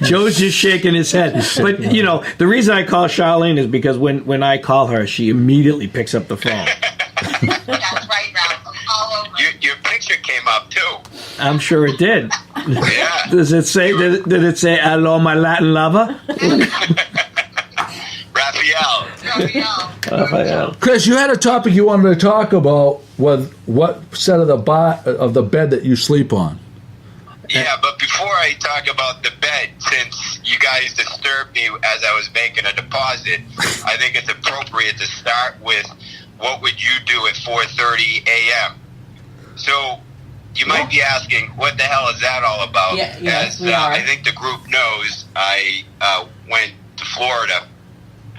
Speaker 7: Joe's just shaking his head. But, you know, the reason I call Charlene is because when I call her, she immediately picks up the phone.
Speaker 9: That's right, Ralph. I'm all over.
Speaker 8: Your picture came up too.
Speaker 7: I'm sure it did.
Speaker 8: Yeah.
Speaker 7: Does it say, did it say, hello, my Latin lover?
Speaker 8: Raphael.
Speaker 7: Raphael.
Speaker 1: Chris, you had a topic you wanted to talk about with what set of the bed that you sleep on.
Speaker 8: Yeah, but before I talk about the bed, since you guys disturbed me as I was making a deposit, I think it's appropriate to start with what would you do at 4:30 a.m. So you might be asking, what the hell is that all about?
Speaker 2: Yeah, yes,
Speaker 8: As
Speaker 2: we are.
Speaker 8: I think the group knows, I went to Florida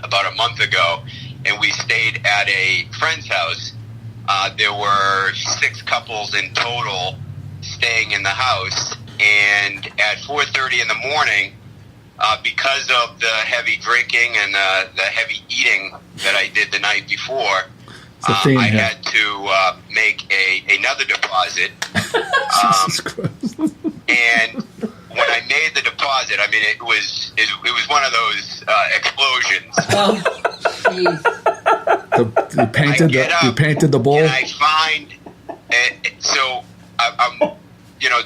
Speaker 8: about a month ago, and we stayed at a friend's house. There were 6 couples in total staying in the house, and at 4:30 in the morning, because of the heavy drinking and the heavy eating that I did the night before,
Speaker 1: It's a theme
Speaker 8: I
Speaker 1: here.
Speaker 8: had to make another deposit.
Speaker 1: Jesus Christ.
Speaker 8: And when I made the deposit, I mean, it was one of those explosions.
Speaker 2: Oh, jeez.
Speaker 1: You painted the bowl.
Speaker 8: And I find, so I'm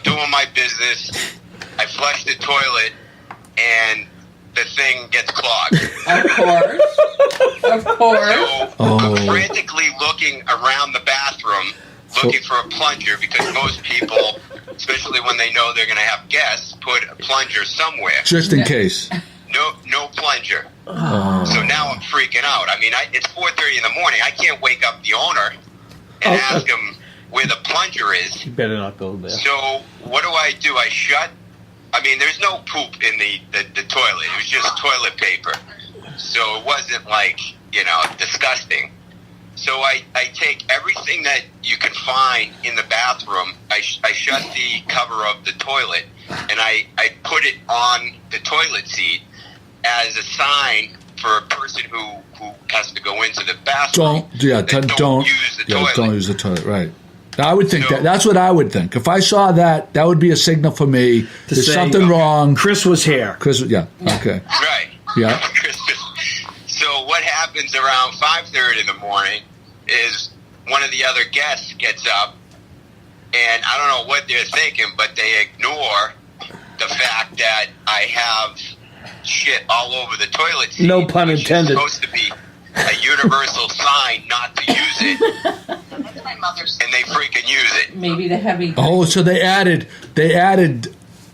Speaker 8: doing my business. I flush the toilet, and the thing gets clogged.
Speaker 2: Of course. Of course.
Speaker 8: So I'm frantically looking around the bathroom, looking for a plunger, because most people, especially when they know they're going to have guests, put a plunger somewhere.
Speaker 1: Just in case.
Speaker 8: No plunger. So now I'm freaking out. I mean, it's 4:30 in the morning. I can't wake up the owner and ask him where the plunger is.
Speaker 7: You better not go there.
Speaker 8: So what do? I mean, there's no poop in the toilet. It was just toilet paper. So it wasn't like, disgusting. So I take everything that you can find in the bathroom. I shut the cover of the toilet, and I put it on the toilet seat as a sign for a person who has to go into the bathroom.
Speaker 1: Don't use the toilet. Don't use the toilet, right. I would think that's what I would think. If I saw that would be a signal for me there's
Speaker 7: say,
Speaker 1: something wrong.
Speaker 7: Chris was here.
Speaker 1: Okay.
Speaker 8: Right.
Speaker 1: Yeah.
Speaker 8: So what happens around 5:30 in the morning is one of the other guests gets up, and I don't know what they're thinking, but they ignore the fact that I have shit all over the toilet seat.
Speaker 7: No pun intended.
Speaker 8: It's supposed to be a universal sign not to use it,
Speaker 9: That's my mother's.
Speaker 8: and they freaking use it.
Speaker 2: Maybe the heavy.
Speaker 1: Oh, so they added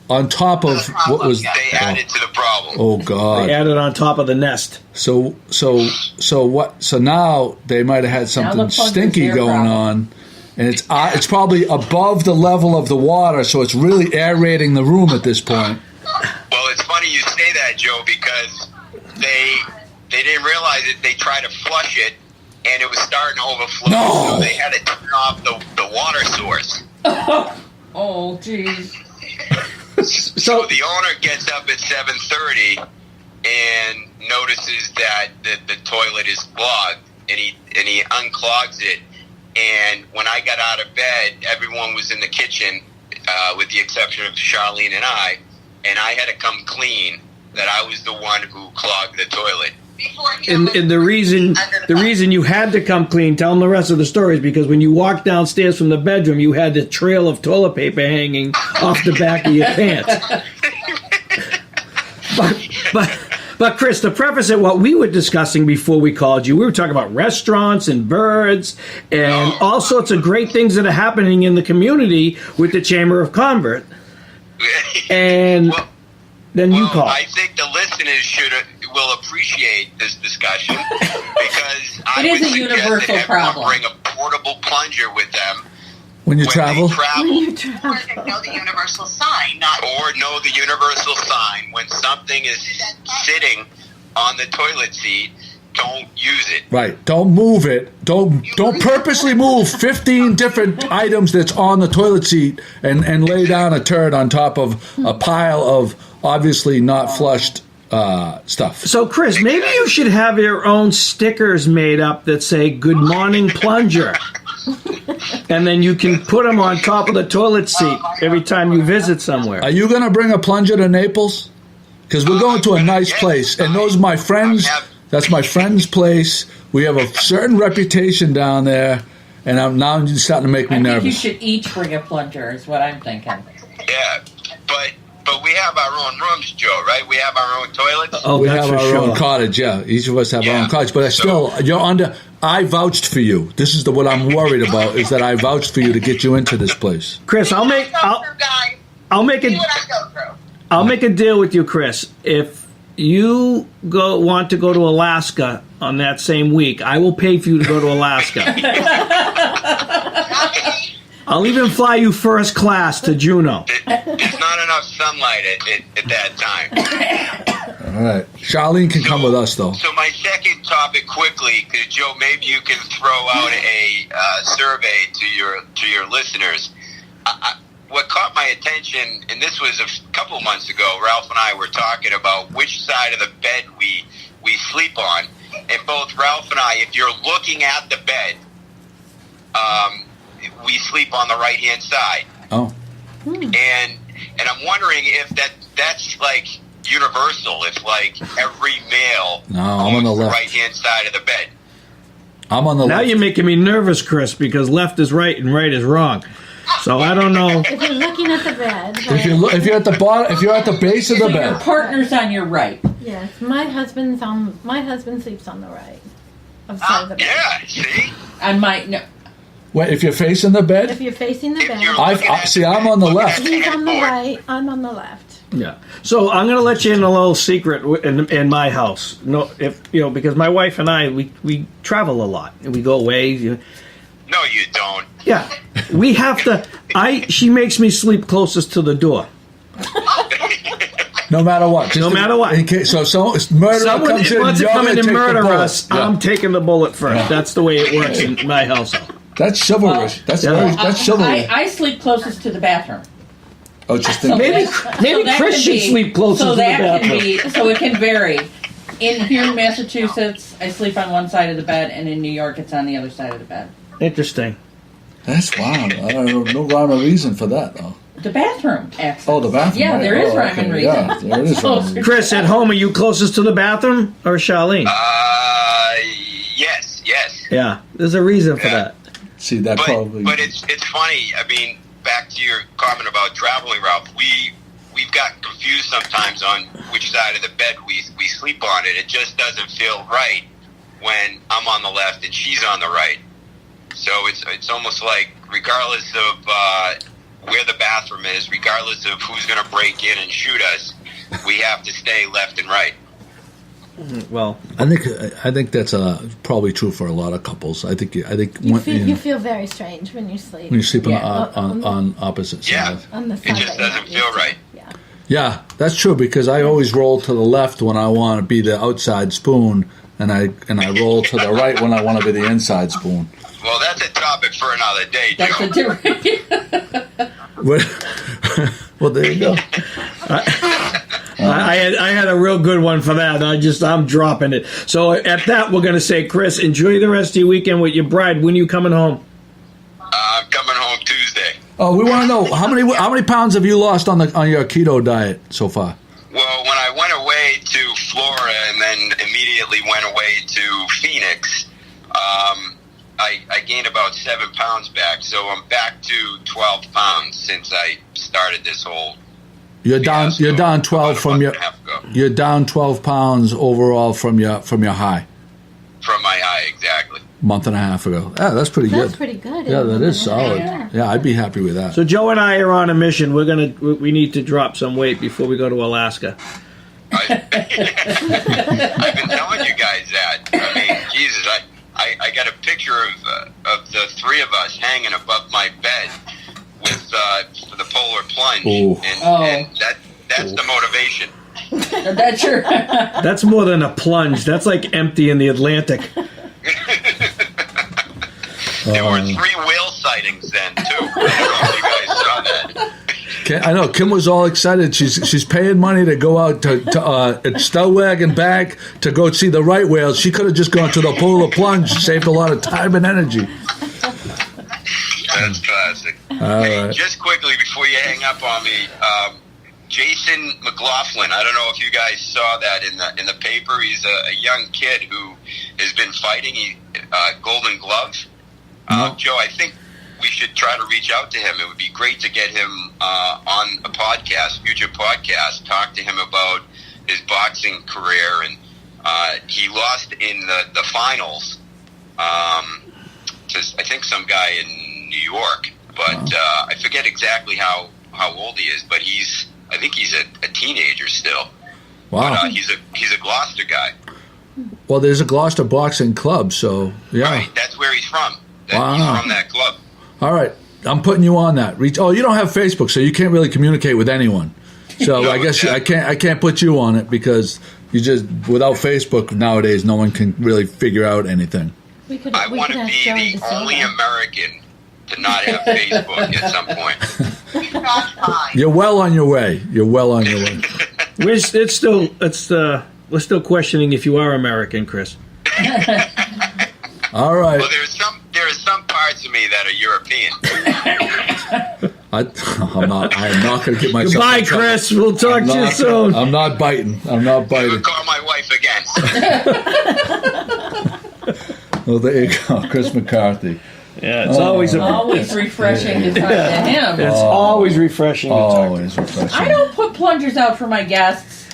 Speaker 1: on top of what was
Speaker 8: They added to the problem.
Speaker 1: Oh
Speaker 7: They
Speaker 1: God.
Speaker 7: added on top of the nest.
Speaker 1: So now they might have had something
Speaker 2: the plug is
Speaker 1: stinky
Speaker 2: their
Speaker 1: going
Speaker 2: problem.
Speaker 1: on, and it's probably above the level of the water, so it's really aerating the room at this point.
Speaker 8: Well, it's funny you say that, Joe, because they didn't realize it. They tried to flush it, and it was starting to overflow.
Speaker 1: No.
Speaker 8: So they had to turn off the water source.
Speaker 2: Oh, jeez.
Speaker 8: So the owner gets up at 7:30 and notices that the toilet is clogged, and he unclogs it. And when I got out of bed, everyone was in the kitchen, with the exception of Charlene and I had to come clean that I was the one who clogged the toilet.
Speaker 7: And the reason you had to come clean, tell them the rest of the story, is because when you walked downstairs from the bedroom, you had the trail of toilet paper hanging off the back of your pants. But Chris, to preface it, what we were discussing before we called you, we were talking about restaurants and birds and all sorts of great things that are happening in the community with the Chamber of Convert. And then you called.
Speaker 8: I think the listeners will appreciate this discussion because I
Speaker 2: It is
Speaker 8: would
Speaker 2: a
Speaker 8: suggest
Speaker 2: universal
Speaker 8: that everyone
Speaker 2: problem.
Speaker 8: bring a portable plunger with them
Speaker 1: When you travel?
Speaker 8: they travel.
Speaker 3: You
Speaker 9: Or
Speaker 3: travel.
Speaker 9: to know the universal sign, not
Speaker 8: Or know the universal sign. When something is sitting on the toilet seat, don't use it.
Speaker 1: Right. Don't move it. Don't purposely move 15 different items that's on the toilet seat and lay down a turd on top of a pile of obviously not flushed stuff.
Speaker 7: So, Chris, maybe you should have your own stickers made up that say "Good Morning Plunger," and then you can put them on top of the toilet seat every time you visit somewhere.
Speaker 1: Are you going to bring a plunger to Naples? Because we're going to a nice place, and those are my friends. That's my friend's place. We have a certain reputation down there, and now you're starting to make me
Speaker 2: I think you
Speaker 1: nervous.
Speaker 2: should each bring a plunger, is what I'm thinking.
Speaker 8: Yeah, but we have our own rooms, Joe, right? We have our own toilets.
Speaker 7: Oh,
Speaker 1: We
Speaker 7: that's
Speaker 1: have
Speaker 7: for
Speaker 1: our
Speaker 7: sure.
Speaker 1: own cottage, yeah. Each of us have our
Speaker 8: Yeah.
Speaker 1: own cottage, but you're under. I vouched for you. This is what I'm worried about, is that I vouched for you to get you into this place.
Speaker 7: Chris, I'll make
Speaker 9: go
Speaker 7: I'll,
Speaker 9: through, guys.
Speaker 7: I'll make
Speaker 9: See
Speaker 7: a
Speaker 9: what I go through.
Speaker 7: I'll make a deal with you, Chris. If you want to go to Alaska on that same week, I will pay for you to go to Alaska.
Speaker 9: Not me.
Speaker 7: I'll even fly you first class to Juneau.
Speaker 8: There's not enough sunlight at that time.
Speaker 1: All right. Charlene can come with us, though.
Speaker 8: So my second topic, quickly, because Joe, maybe you can throw out a survey to your listeners. What caught my attention, and this was a couple months ago, Ralph and I were talking about which side of the bed we sleep on, and both Ralph and I, if you're looking at the bed, we sleep on the right hand side.
Speaker 1: Oh.
Speaker 8: And I'm wondering if that's like universal, if like every male
Speaker 1: No, I'm on the
Speaker 8: owns
Speaker 1: left.
Speaker 8: right hand side of the bed.
Speaker 1: I'm on the
Speaker 7: Now
Speaker 1: left.
Speaker 7: you're making me nervous, Chris, because left is right and right is wrong. So I don't know.
Speaker 3: If you're looking at the bed,
Speaker 1: If you're at the bottom, if you're at the base of the
Speaker 2: So your
Speaker 1: bed,
Speaker 2: partner's on your right.
Speaker 3: yes, my husband sleeps on the right of side of the bed.
Speaker 8: Yeah, see?
Speaker 2: On my no.
Speaker 1: wait, if you're facing the
Speaker 3: If
Speaker 1: bed,
Speaker 3: you're facing the
Speaker 8: If
Speaker 3: bed,
Speaker 8: you're looking at
Speaker 1: see, I'm on the left.
Speaker 3: he's on the
Speaker 8: headboard.
Speaker 3: right. I'm on the left.
Speaker 7: Yeah. So I'm going to let you in a little secret in my house. No, because my wife and I we travel a lot. We go away.
Speaker 8: No, you don't.
Speaker 7: Yeah. We have to. She makes me sleep closest to the door.
Speaker 1: no matter what.
Speaker 7: No matter what.
Speaker 1: In case, murderer
Speaker 7: Someone
Speaker 1: comes in,
Speaker 7: wants to
Speaker 1: you're
Speaker 7: come
Speaker 1: gonna
Speaker 7: in and
Speaker 1: take the
Speaker 7: murder
Speaker 1: bullet.
Speaker 7: us.
Speaker 1: Yeah.
Speaker 7: I'm taking the bullet first.
Speaker 1: Yeah.
Speaker 7: That's the way it works in my household.
Speaker 1: That's chivalrous. That's chivalry.
Speaker 2: I sleep closest to the bathroom.
Speaker 1: Oh, just think.
Speaker 7: Maybe
Speaker 2: that
Speaker 7: Chris
Speaker 2: can
Speaker 7: should
Speaker 2: be-
Speaker 7: sleep closest
Speaker 2: so
Speaker 7: to the
Speaker 2: that
Speaker 7: bathroom.
Speaker 2: Can be, so it can vary. Here in Massachusetts, I sleep on one side of the bed, and in New York, it's on the other side of the bed.
Speaker 7: Interesting.
Speaker 1: That's wild. I don't know. No rhyme or reason for that, though.
Speaker 2: The bathroom access.
Speaker 1: Oh, the bathroom.
Speaker 2: Yeah,
Speaker 1: right.
Speaker 2: there is
Speaker 1: Oh,
Speaker 2: rhyme and
Speaker 1: okay.
Speaker 2: reason.
Speaker 1: Yeah, there is rhyme and reason.
Speaker 7: Chris, at home, are you closest to the bathroom or Charlene?
Speaker 8: Yes.
Speaker 7: Yeah, there's a reason for
Speaker 8: Yeah.
Speaker 7: that.
Speaker 1: See, that probably.
Speaker 8: But it's funny. I mean, back to your comment about traveling, Ralph. We've gotten confused sometimes on which side of the bed we sleep on. It just doesn't feel right when I'm on the left and she's on the right. So it's almost like regardless of where the bathroom is, regardless of who's going to break in and shoot us, we have to stay left and right.
Speaker 7: Well,
Speaker 1: I think that's probably true for a lot of couples. I think
Speaker 3: You feel very strange when you sleep.
Speaker 1: when you sleep
Speaker 2: Yeah.
Speaker 1: on opposite
Speaker 8: Yeah.
Speaker 1: sides.
Speaker 3: On the
Speaker 8: It
Speaker 3: side
Speaker 8: just
Speaker 3: that you're
Speaker 8: doesn't
Speaker 3: not
Speaker 8: feel
Speaker 3: used to.
Speaker 8: right.
Speaker 3: Yeah.
Speaker 1: Yeah, that's true because I always roll to the left when I want to be the outside spoon, and I roll to the right when I want to be the inside spoon.
Speaker 8: Well, that's a topic for another day,
Speaker 2: That's
Speaker 8: Joe.
Speaker 2: a different.
Speaker 1: Well, there you go.
Speaker 7: I had a real good one for that. I'm dropping it. So at that, we're going to say, Chris, enjoy the rest of your weekend with your bride. When are you coming home?
Speaker 8: I'm coming home Tuesday.
Speaker 1: Oh, we want to know how many pounds have you lost on your keto diet so far?
Speaker 8: Well, when I went away to Florida and then immediately went away to Phoenix, I gained about 7 pounds back. So I'm back to 12 pounds since I started this whole.
Speaker 1: You're down 12 from your. You're down 12 pounds overall from your high.
Speaker 8: From my high, exactly.
Speaker 1: Month and a half ago. Yeah, that's pretty good.
Speaker 3: That's pretty good.
Speaker 1: Yeah, that is solid.
Speaker 3: Yeah.
Speaker 1: Yeah, I'd be happy with that.
Speaker 7: So Joe and I are on a mission. We need to drop some weight before we go to Alaska.
Speaker 8: I've been telling you guys that. I mean, Jesus, I got a picture of the three of us hanging above my bed with the polar plunge, and that's the motivation.
Speaker 2: That's your.
Speaker 7: That's more than a plunge. That's like emptying the Atlantic.
Speaker 8: There were 3 whale sightings then too. I don't know if you guys saw that.
Speaker 1: I know Kim was all excited. She's paying money to go out to Stellwag and back to go see the right whales. She could have just gone to the polar plunge, saved a lot of time and energy.
Speaker 8: That's classic.
Speaker 1: Hey,
Speaker 8: right. Just quickly before you hang up on me, Jason McLaughlin. I don't know if you guys saw that in the paper. He's a young kid who has been fighting. Golden Glove. Joe, I think we should try to reach out to him. It would be great to get him on a podcast, future podcast, talk to him about his boxing career. And he lost in the finals to, I think, some guy in New York. But I forget exactly how old he is, but I think he's a teenager still.
Speaker 1: Wow.
Speaker 8: But he's a Gloucester guy.
Speaker 1: Well, there's a Gloucester boxing club, so yeah.
Speaker 8: Right, that's where he's from.
Speaker 1: Wow.
Speaker 8: He's from that club.
Speaker 1: All right, I'm putting you on that. You don't have Facebook, so you can't really communicate with anyone. So
Speaker 8: No,
Speaker 1: I guess
Speaker 8: yeah.
Speaker 1: I can't put you on it because you just without Facebook nowadays, no one can really figure out anything.
Speaker 8: I want to be the only American to not have Facebook at some point.
Speaker 1: You're well on your way. You're well on your way.
Speaker 7: We're still questioning if you are American, Chris.
Speaker 1: All right.
Speaker 8: Well, there are some parts of me that are European.
Speaker 1: I'm not going to get myself.
Speaker 7: Goodbye,
Speaker 1: in trouble.
Speaker 7: Chris. We'll talk to you soon.
Speaker 1: I'm not biting.
Speaker 8: Never call my wife again.
Speaker 1: Well, there you go, Chris McCarthy.
Speaker 7: Yeah, it's always
Speaker 2: refreshing to talk to him.
Speaker 7: It's always refreshing to talk to him.
Speaker 1: Always refreshing.
Speaker 2: I don't put plungers out for my guests.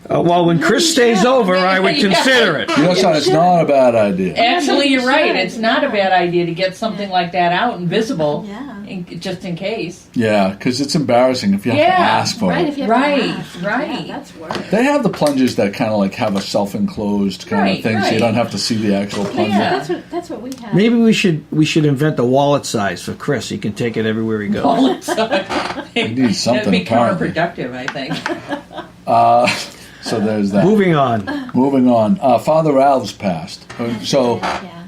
Speaker 7: Well, when Chris stays over, I would consider it.
Speaker 1: You know, son, it's not a bad idea.
Speaker 2: Actually, you're right. It's not a bad idea to get something like that out and visible, just in case.
Speaker 1: Yeah, because it's embarrassing if you have to ask for
Speaker 3: Right,
Speaker 1: it.
Speaker 3: if you have to ask.
Speaker 2: Right.
Speaker 3: Yeah, that's worse.
Speaker 1: They have the plungers that kind of like have a self-enclosed kind of thing, so you don't have to see the actual plunger.
Speaker 2: Yeah.
Speaker 3: That's what we have.
Speaker 7: Maybe we should invent a wallet size for Chris. He can take it everywhere he goes.
Speaker 2: You
Speaker 1: need something,
Speaker 2: That'd be
Speaker 1: apparently.
Speaker 2: counterproductive, I think.
Speaker 1: So there's that.
Speaker 7: Moving on.
Speaker 1: Father Alves passed. So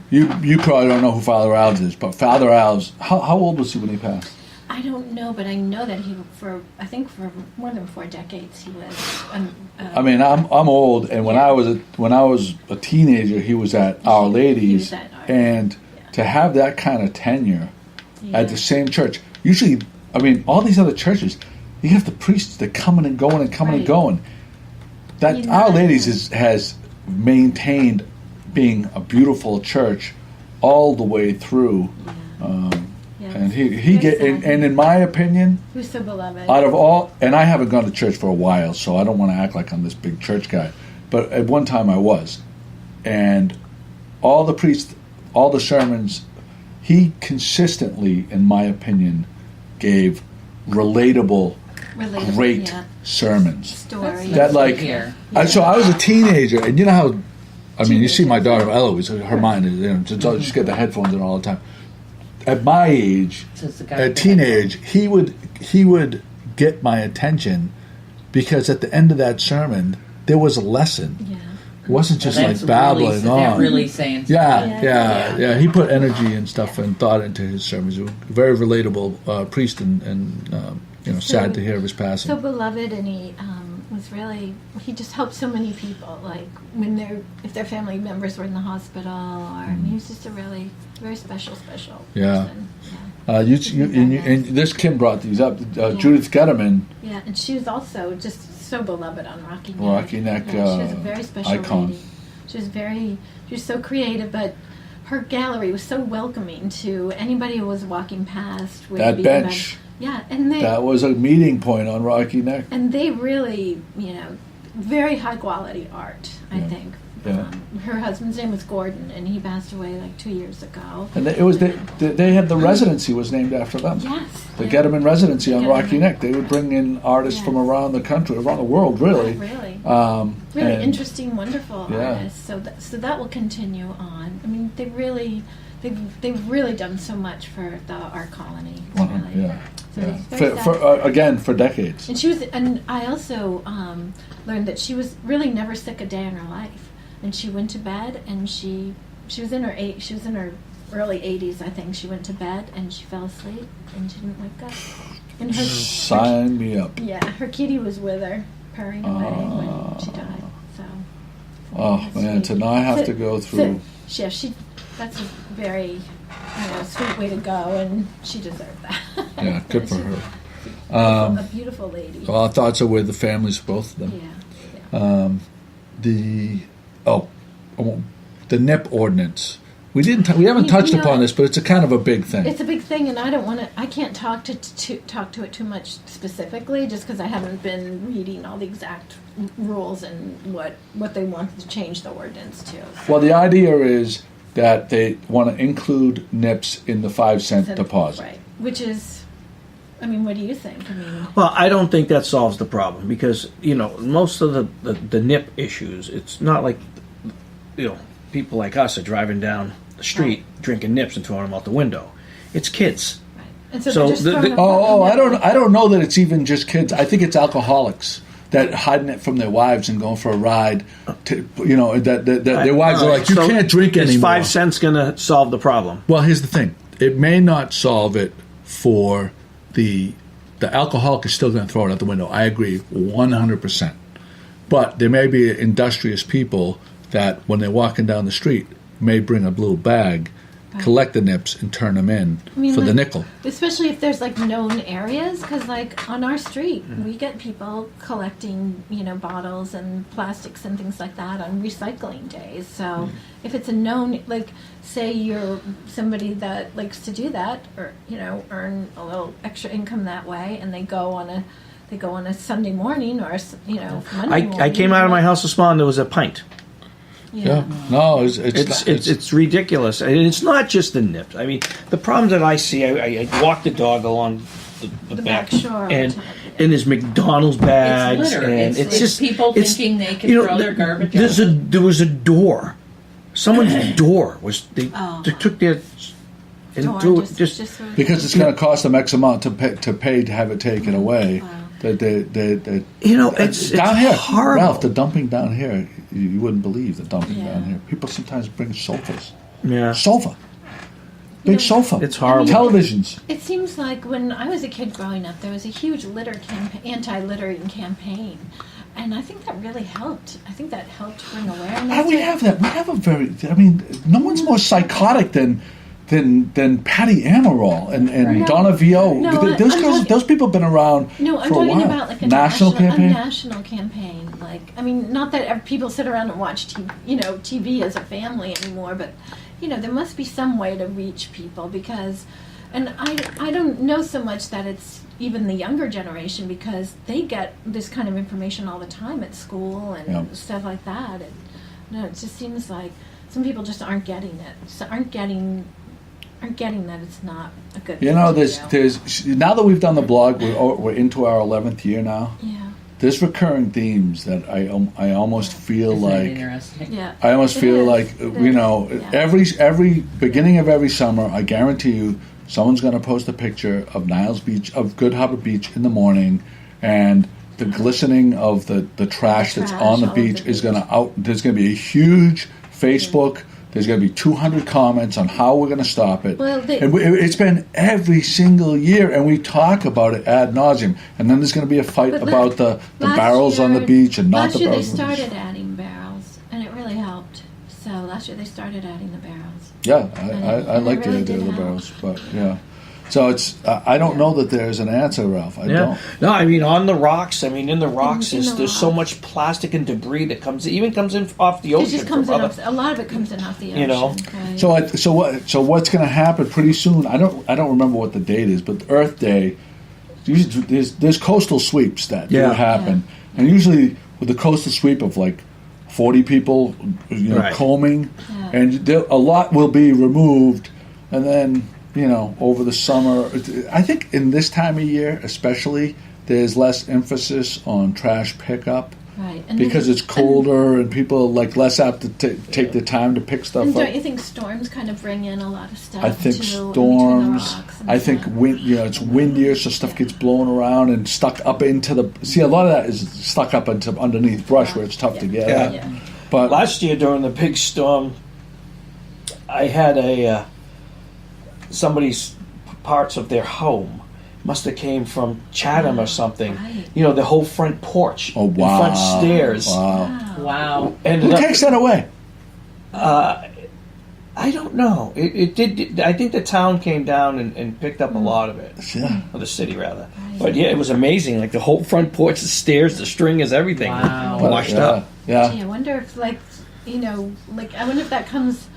Speaker 1: you probably don't know who Father Alves is, but Father Alves, how old was he when he passed?
Speaker 3: I don't know, but I know that for more than 4 decades he was.
Speaker 1: I mean, I'm old, and when I was a teenager, he was at Our Lady's, and to have that kind of tenure at the same church. Usually, I mean, all these other churches, you have the priests that coming and going and coming and going. That Our Lady's has maintained being a beautiful church all the way through, and and in my opinion,
Speaker 3: who's so beloved.
Speaker 1: Out of all, and I haven't gone to church for a while, so I don't want to act like I'm this big church guy, but at one time I was, and all the priests, all the sermons, he consistently, in my opinion, gave relatable great sermons.
Speaker 3: Stories.
Speaker 1: That like, so I was a teenager, and you know how, I mean, you see my daughter Eloise, her mind is, just get the headphones in all the time. At my age, at teenage, he would get my attention because at the end of that sermon there was a lesson. wasn't just
Speaker 2: That's
Speaker 1: like babbling
Speaker 2: really,
Speaker 1: on.
Speaker 2: really saying
Speaker 1: Yeah. He put energy and stuff and thought into his sermons. He was a very relatable priest, and sad to hear of his passing.
Speaker 3: So beloved, and he was really, he just helped so many people. Like when if their family members were in the hospital, or he was just a really very special person.
Speaker 1: Yeah. And this Kim brought these up. Judith Getterman.
Speaker 3: Yeah, and she was also just so beloved on Rocky Neck.
Speaker 1: Rocky Neck,
Speaker 3: she was a very special
Speaker 1: icon.
Speaker 3: lady. She was so creative, but her gallery was so welcoming to anybody who was walking past.
Speaker 1: That bench.
Speaker 3: And
Speaker 1: that was a meeting point on Rocky Neck.
Speaker 3: And they really, very high quality art, I think.
Speaker 1: Yeah.
Speaker 3: Her husband's name was Gordon, and he passed away like 2 years ago.
Speaker 1: And they had the residency was named after them.
Speaker 3: Yes.
Speaker 1: The Getterman residency on Rocky Neck. They would bring in artists from around the country, around the world, really.
Speaker 3: Really.
Speaker 1: Really
Speaker 3: interesting, wonderful artists. So that will continue on. I mean, they've really done so much for the art colony.
Speaker 1: For decades.
Speaker 3: And I also learned that she was really never sick a day in her life. And she went to bed, and she was in her early 80s, I think. She went to bed and she fell asleep and she didn't wake up. And
Speaker 1: sign me up.
Speaker 3: Yeah, her kitty was with her, purring away when she died.
Speaker 1: To now I have to go through.
Speaker 3: That's a very sweet way to go, and she deserved that.
Speaker 1: Yeah, good for her.
Speaker 3: A beautiful lady.
Speaker 1: Well, our thoughts are with the families of both of them.
Speaker 3: Yeah.
Speaker 1: The NIP ordinance. We haven't touched upon this, but it's a kind of a big thing.
Speaker 3: It's a big thing, and I can't talk to it too much specifically, just because I haven't been reading all the exact rules and what they want to change the ordinance to.
Speaker 1: Well, the idea is that they want to include NIPs in the 5-cent deposit.
Speaker 3: Right. Which is, what do you think?
Speaker 7: Well, I don't think that solves the problem, because, most of the NIP issues, it's not like, people like us are driving down the street drinking nips and throwing them out the window. It's kids.
Speaker 3: Right. And so
Speaker 1: I don't know that it's even just kids. I think it's alcoholics that hiding it from their wives and going for a ride. Their wives are like, you can't drink anymore.
Speaker 7: Is 5 cents going to solve the problem?
Speaker 1: Well, here's the thing. It may not solve it for the alcoholic is still going to throw it out the window. I agree 100%. But there may be industrious people that when they're walking down the street may bring a little bag, collect the nips, and turn them in for the nickel.
Speaker 3: Especially if there's known areas, because on our street we get people collecting bottles and plastics and things like that on recycling days. So if it's a known, say you're somebody that likes to do that, or earn a little extra income that way, and they go on a Sunday morning or Monday morning.
Speaker 7: I came out of my house this morning. There was a pint.
Speaker 1: Yeah. No,
Speaker 7: it's ridiculous, and it's not just the nips. The problems that I see, I walk the dog along the back
Speaker 3: shore,
Speaker 7: and there's McDonald's bags,
Speaker 2: it's litter.
Speaker 7: And it's just
Speaker 2: people thinking they can throw their garbage out.
Speaker 7: There was a door. Someone's door was they took their and threw it just
Speaker 1: because it's going to cost them X amount to pay to have it taken away.
Speaker 3: Wow.
Speaker 7: It's
Speaker 1: down here,
Speaker 7: horrible.
Speaker 1: Ralph, the dumping down here, you wouldn't believe the dumping down here. People sometimes bring sofas.
Speaker 7: Yeah.
Speaker 1: Sofa. Big sofa.
Speaker 7: It's horrible.
Speaker 1: Televisions.
Speaker 3: It seems like when I was a kid growing up, there was a huge anti-littering campaign. And I think that really helped. I think that helped bring awareness.
Speaker 1: We have that. We have a very, no one's more psychotic than Patty Amaral and Donna Vio. Those people have been around for a while.
Speaker 3: I'm talking about a
Speaker 1: national campaign.
Speaker 3: A national campaign. Not that people sit around and watch TV as a family anymore, but there must be some way to reach people because, and I don't know so much that it's even the younger generation because they get this kind of information all the time at school and stuff like that. And, it just seems like some people just aren't getting it. So aren't getting that it's not a good thing
Speaker 1: there's now that we've done the blog, we're into our 11th year now.
Speaker 3: Yeah.
Speaker 1: There's recurring themes that I almost feel
Speaker 2: interesting?
Speaker 3: Yeah.
Speaker 1: I almost feel like every beginning of every summer, I guarantee you someone's going to post a picture of Niles Beach, of Good Harbor Beach in the morning, and the glistening of the trash that's
Speaker 3: trash
Speaker 1: on the
Speaker 3: all over
Speaker 1: beach
Speaker 3: the
Speaker 1: is
Speaker 3: beach.
Speaker 1: going to there's going to be a huge Facebook. There's going to be 200 comments on how we're going to stop it.
Speaker 3: Well,
Speaker 1: It's been every single year, and we talk about it ad nauseum. And then there's going to be a fight
Speaker 3: But
Speaker 1: about the
Speaker 3: last
Speaker 1: barrels on the
Speaker 3: year-
Speaker 1: beach and not
Speaker 3: last
Speaker 1: the
Speaker 3: year
Speaker 1: barrels.
Speaker 3: they
Speaker 1: on the beach.
Speaker 3: started adding barrels, and it really helped. So last year they started adding the barrels.
Speaker 1: Yeah,
Speaker 3: And
Speaker 1: I
Speaker 3: it
Speaker 1: like the
Speaker 3: really
Speaker 1: idea of
Speaker 3: did
Speaker 1: the
Speaker 3: help.
Speaker 1: barrels, but yeah. So it's I don't know that there's an answer, Ralph. I
Speaker 7: Yeah.
Speaker 1: don't.
Speaker 7: No, I mean on the rocks. I mean in the rocks,
Speaker 3: In the
Speaker 7: there's so
Speaker 3: rocks.
Speaker 7: much plastic and debris that comes in off the
Speaker 3: It
Speaker 7: ocean.
Speaker 3: just comes
Speaker 7: from
Speaker 3: in.
Speaker 7: other-
Speaker 3: A lot of it comes in off the ocean.
Speaker 7: You know.
Speaker 3: Right?
Speaker 1: So what's going to happen pretty soon? I don't remember what the date is, but Earth Day. There's coastal sweeps that do
Speaker 7: Yeah.
Speaker 1: happen, and usually with the coastal sweep of like 40 people,
Speaker 7: Right.
Speaker 1: combing,
Speaker 3: Yeah.
Speaker 1: and a lot will be removed, and then over the summer. I think in this time of year, especially, there's less emphasis on trash pickup.
Speaker 3: Right. And
Speaker 1: Because
Speaker 3: then-
Speaker 1: it's colder and people like less apt to take the time to pick stuff
Speaker 3: And
Speaker 1: up.
Speaker 3: don't you think storms kind of bring in a lot of stuff?
Speaker 1: I think
Speaker 3: too, in between the
Speaker 1: storms.
Speaker 3: rocks and
Speaker 1: I think
Speaker 3: stuff?
Speaker 1: it's windier, so stuff gets blown around and stuck up into the. See, a lot of that is stuck up into underneath brush where it's tough to get
Speaker 7: Yeah.
Speaker 1: at.
Speaker 3: Yeah.
Speaker 1: But
Speaker 7: Last year during the big storm, I had somebody's parts of their home must have came from Chatham or something.
Speaker 3: Right.
Speaker 7: The whole front porch,
Speaker 1: oh
Speaker 7: the
Speaker 1: wow,
Speaker 7: front stairs.
Speaker 1: Wow.
Speaker 2: Wow.
Speaker 7: Ended
Speaker 1: Who
Speaker 7: up-
Speaker 1: takes that away?
Speaker 7: I don't know. It did. I think the town came down and picked up a lot of it,
Speaker 1: Yeah.
Speaker 7: or the city rather. But yeah, it was amazing. Like the whole front porch, the stairs, the stringers, everything
Speaker 2: Wow.
Speaker 7: washed
Speaker 1: yeah.
Speaker 7: up.
Speaker 1: Yeah.
Speaker 3: Gee, I wonder if I wonder if that comes